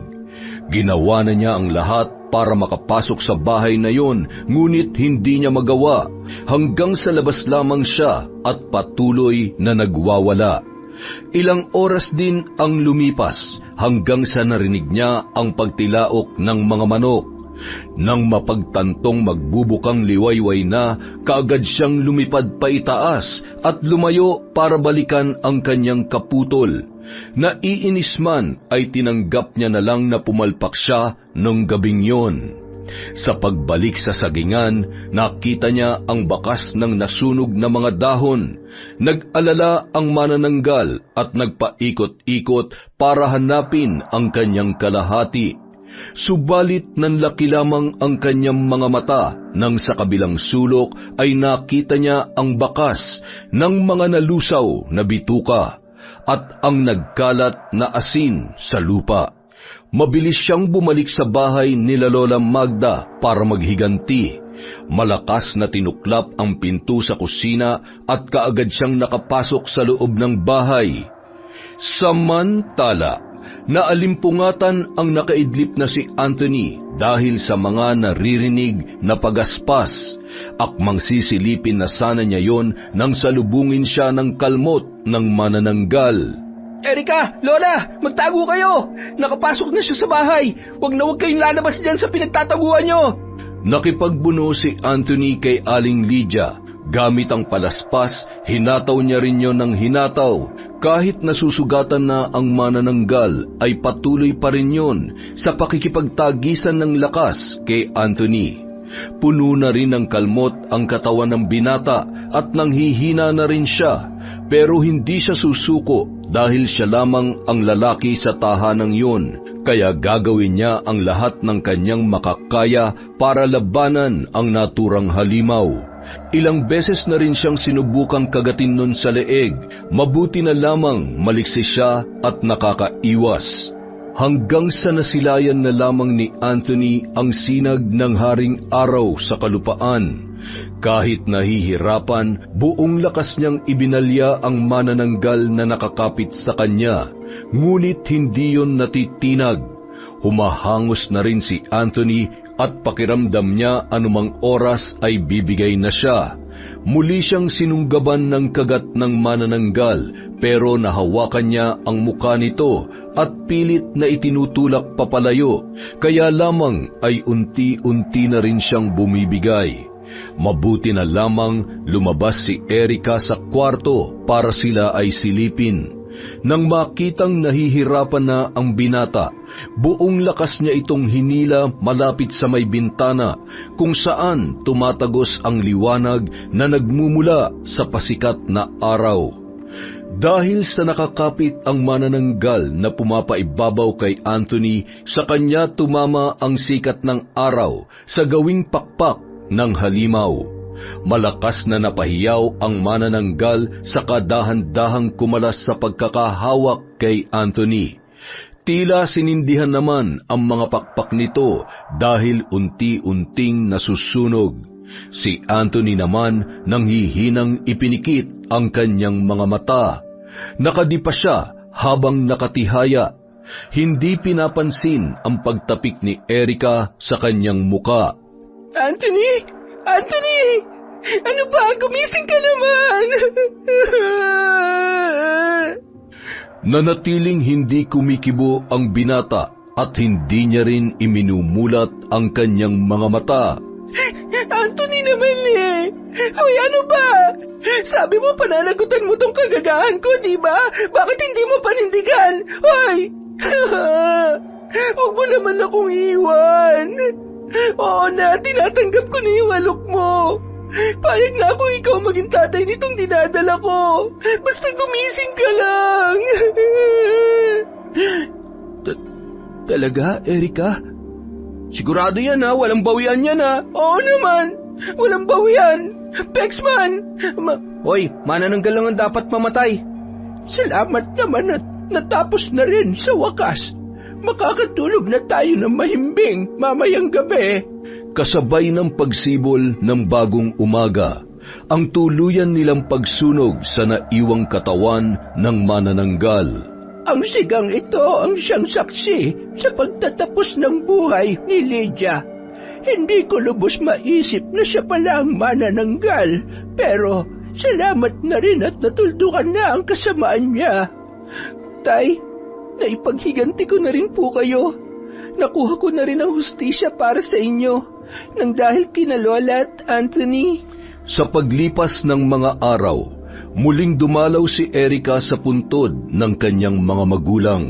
Ginawa na niya ang lahat para makapasok sa bahay na yon, ngunit hindi niya magawa. Hanggang sa labas lamang siya at patuloy na nagwawala. Ilang oras din ang lumipas hanggang sa narinig niya ang pagtilaok ng mga manok. Nang mapagtantong magbubukang liwayway na, kaagad siyang lumipad paitaas at lumayo para balikan ang kanyang kaputol. Naiinis man ay tinanggap niya na lang na pumalpak siya nung gabing yon. Sa pagbalik sa sagingan, nakita niya ang bakas ng nasunog na mga dahon. Nag-alala ang manananggal at nagpaikot-ikot para hanapin ang kanyang kalahati. Subalit nanlaki lamang ang kanyang mga mata nang sa kabilang sulok ay nakita niya ang bakas ng mga nalusaw na bituka at ang nagkalat na asin sa lupa. Mabilis siyang bumalik sa bahay nila Lola Magda para maghiganti. Malakas na tinuklap ang pinto sa kusina at kaagad siyang nakapasok sa loob ng bahay. Samantala, Naalimpungatan ang nakaidlip na si Anthony dahil sa mga naririnig na pagaspas. Akmang sisilipin na sana niya yon nang salubungin siya ng kalmot ng manananggal. Erika, Lola, magtago kayo! Nakapasok na siya sa bahay! Huwag na huwag kayong lalabas dyan sa pinagtataguan nyo! Nakipagbuno si Anthony kay Aling Lydia. Gamit ang palaspas, hinataw niya rin yon ng hinataw. Kahit nasusugatan na ang manananggal, ay patuloy pa rin yon sa pakikipagtagisan ng lakas kay Anthony. Puno na rin ng kalmot ang katawan ng binata at nanghihina na rin siya, pero hindi siya susuko dahil siya lamang ang lalaki sa tahanang yun. Kaya gagawin niya ang lahat ng kanyang makakaya para labanan ang naturang halimaw. Ilang beses na rin siyang sinubukang kagatin nun sa leeg, mabuti na lamang maliksi siya at nakakaiwas. Hanggang sa nasilayan na lamang ni Anthony ang sinag ng haring araw sa kalupaan. Kahit nahihirapan, buong lakas niyang ibinalya ang manananggal na nakakapit sa kanya, ngunit hindi yon natitinag. Humahangos na rin si Anthony at pakiramdam niya anumang oras ay bibigay na siya. Muli siyang sinunggaban ng kagat ng manananggal, pero nahawakan niya ang muka nito at pilit na itinutulak papalayo, kaya lamang ay unti-unti na rin siyang bumibigay. Mabuti na lamang lumabas si Erika sa kwarto para sila ay silipin. Nang makitang nahihirapan na ang binata, buong lakas niya itong hinila malapit sa may bintana kung saan tumatagos ang liwanag na nagmumula sa pasikat na araw. Dahil sa nakakapit ang manananggal na pumapaibabaw kay Anthony, sa kanya tumama ang sikat ng araw sa gawing pakpak ng halimaw. Malakas na napahiyaw ang manananggal sa kadahan-dahang kumalas sa pagkakahawak kay Anthony. Tila sinindihan naman ang mga pakpak nito dahil unti-unting nasusunog. Si Anthony naman nanghihinang ipinikit ang kanyang mga mata. Nakadipa siya habang nakatihaya. Hindi pinapansin ang pagtapik ni Erika sa kanyang muka. Anthony! Anthony! Ano ba? Gumising ka naman! Nanatiling hindi kumikibo ang binata at hindi niya rin iminumulat ang kanyang mga mata. Anthony naman eh! Hoy, ano ba? Sabi mo pananagutan mo tong kagagahan ko, di ba? Bakit hindi mo panindigan? Hoy! Huwag mo naman akong iwan. Oo na, tinatanggap ko na yung alok mo. Payag na ako ikaw maging tatay nitong dinadala ko. Basta gumising ka lang. Talaga, Erika? Sigurado yan ha, walang bawian yan ha. Oo naman, walang bawian. Pexman! Hoy, manananggal lang ang dapat mamatay. Salamat naman at natapos na rin sa wakas. Makakatulog na tayo ng mahimbing mamayang gabi. Kasabay ng pagsibol ng bagong umaga, ang tuluyan nilang pagsunog sa naiwang katawan ng manananggal. Ang sigang ito ang siyang saksi sa pagtatapos ng buhay ni Lydia. Hindi ko lubos maisip na siya pala ang manananggal, pero salamat na rin at natuldukan na ang kasamaan niya. Tay, naipaghiganti ko na rin po kayo. Nakuha ko na rin ang hustisya para sa inyo nang dahil kina Lola at Anthony. Sa paglipas ng mga araw, muling dumalaw si Erika sa puntod ng kanyang mga magulang.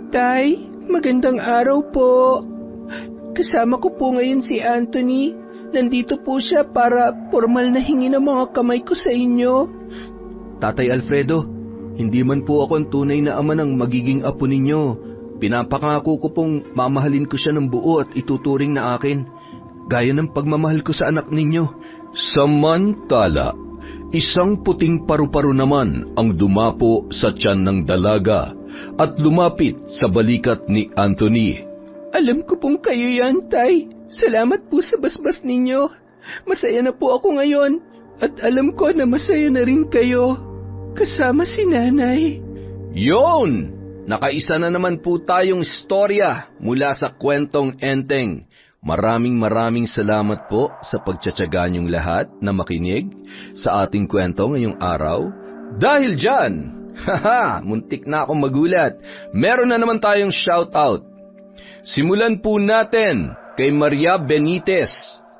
Tay, magandang araw po. Kasama ko po ngayon si Anthony. Nandito po siya para formal na hingi ng mga kamay ko sa inyo. Tatay Alfredo, hindi man po ako ang tunay na ama ng magiging apo ninyo. Pinapangako ko pong mamahalin ko siya ng buo at ituturing na akin, gaya ng pagmamahal ko sa anak ninyo. Samantala, isang puting paru-paro naman ang dumapo sa tiyan ng dalaga at lumapit sa balikat ni Anthony. Alam ko pong kayo yan, Tay. Salamat po sa basbas ninyo. Masaya na po ako ngayon at alam ko na masaya na rin kayo. Kasama si Nanay. Yon! nakaisa na naman po tayong istorya mula sa Kwentong Enteng. Maraming salamat po sa pagtsatsaga niyong lahat na makinig sa ating kwento ngayong araw. Dahil dyan, muntik na akong magulat, meron na naman tayong shoutout. Simulan po natin kay Maria Benitez.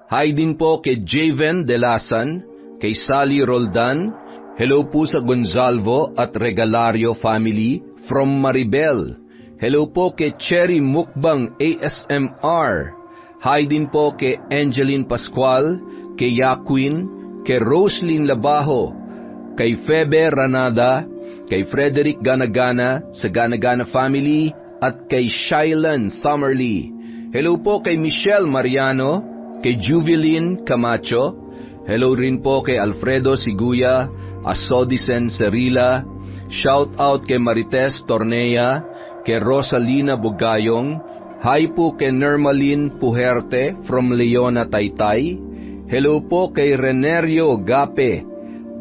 Hi din po kay Javen Delasan, kay Sally Roldan. Hello po sa Gonzalvo at Regalario family from Maribel. Hello po kay Cherry Mukbang ASMR. Hi din po kay Angeline Pascual, kay Yaquin, kay Roslyn Labajo, kay Febe Ranada, kay Frederick Ganagana sa Ganagana family, at kay Shailan Summerly. Hello po kay Michelle Mariano, kay Juvelin Camacho. Hello rin po kay Alfredo Siguya, Asodisen Cerila. Shout out kay Marites Tornea, kay Rosalina Bugayong. Hi po kay Nermalin Puherte from Leona, Taytay. Hello po kay Renerio Gape.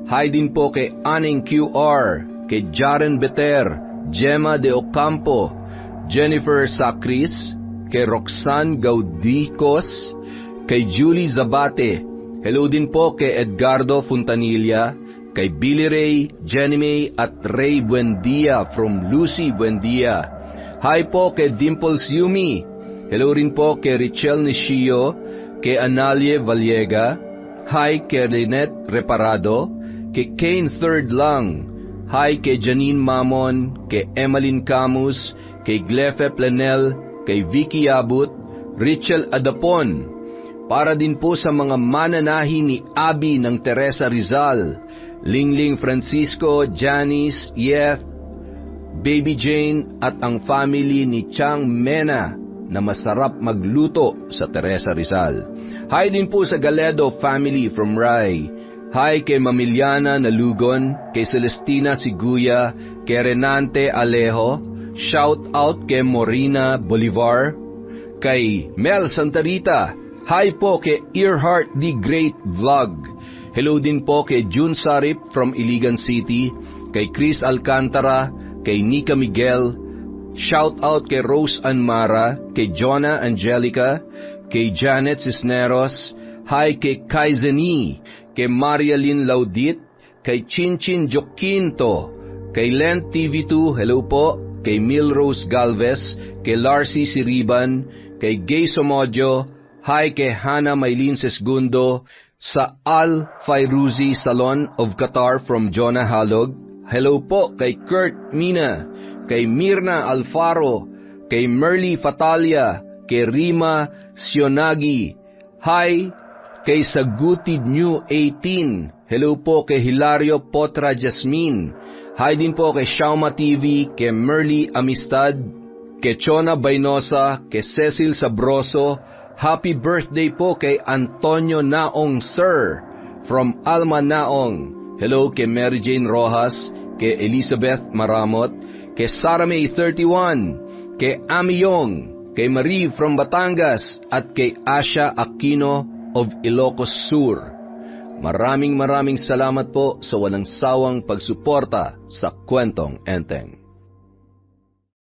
Hi din po kay Aning QR, kay Jaren Beter, Gemma de Ocampo, Jennifer Sacris, kay Roxanne Gaudicos, kay Julie Zabate. Hello din po kay Edgardo Fontanilla, kay Billy Ray, Jenny May at Ray Buendia from Lucy Buendia. Hi po kay Dimples Yumi. Hello rin po kay Richel Nishio, kay Analie Vallega. Hi kay Lynette Reparado, kay Kane Third Lang. Hi kay Janine Mamon, kay Emmeline Camus, kay Glefe Plenel, kay Vicky Abut, Richel Adapon. Para din po sa mga mananahi ni Abby ng Teresa Rizal, Lingling Francisco, Janice, Yeth, Baby Jane at ang family ni Chang Mena na masarap magluto sa Teresa Rizal. Hi din po sa Galedo family from Rai. Hi kay Mamiliana Nalugon, kay Celestina Siguya, kay Renante Alejo. Shout out kay Morina Bolivar, kay Mel Santarita. Hi po kay Earhart the Great Vlog. Hello din po kay June Sarip from Iligan City, kay Chris Alcantara, kay Nika Miguel. Shout out kay Rose Anmara, kay Jonah Angelica, kay Janet Cisneros. Hi kay Kaizeni, kay Marialyn Laudit, kay Chinchin Joquinto, kay Lent TV2. Hello po kay Milrose Galvez, kay Larcy Siriban, kay Gay Somodio. Hi kay Hannah Maylin Sesgundo sa Al Fairuzi Salon of Qatar from Jonah Halog. Hello po kay Kurt Mina, kay Mirna Alfaro, kay Merly Fatalia, kay Rima Sionagi. Hi kay Sagutid New 18. Hello po kay Hilario Potra Jasmine. Hi din po kay Shauma TV, kay Merly Amistad, kay Chona Bainosa, kay Cecil Sabroso. Happy birthday po kay Antonio Naong Sir from Alma Naong. Hello kay Mary Jane Rojas, kay Elizabeth Maramot, kay Sara May 31, kay Ami Yong, kay Marie from Batangas, at kay Asha Aquino of Ilocos Sur. Maraming salamat po sa walang sawang pagsuporta sa Kwentong Enteng.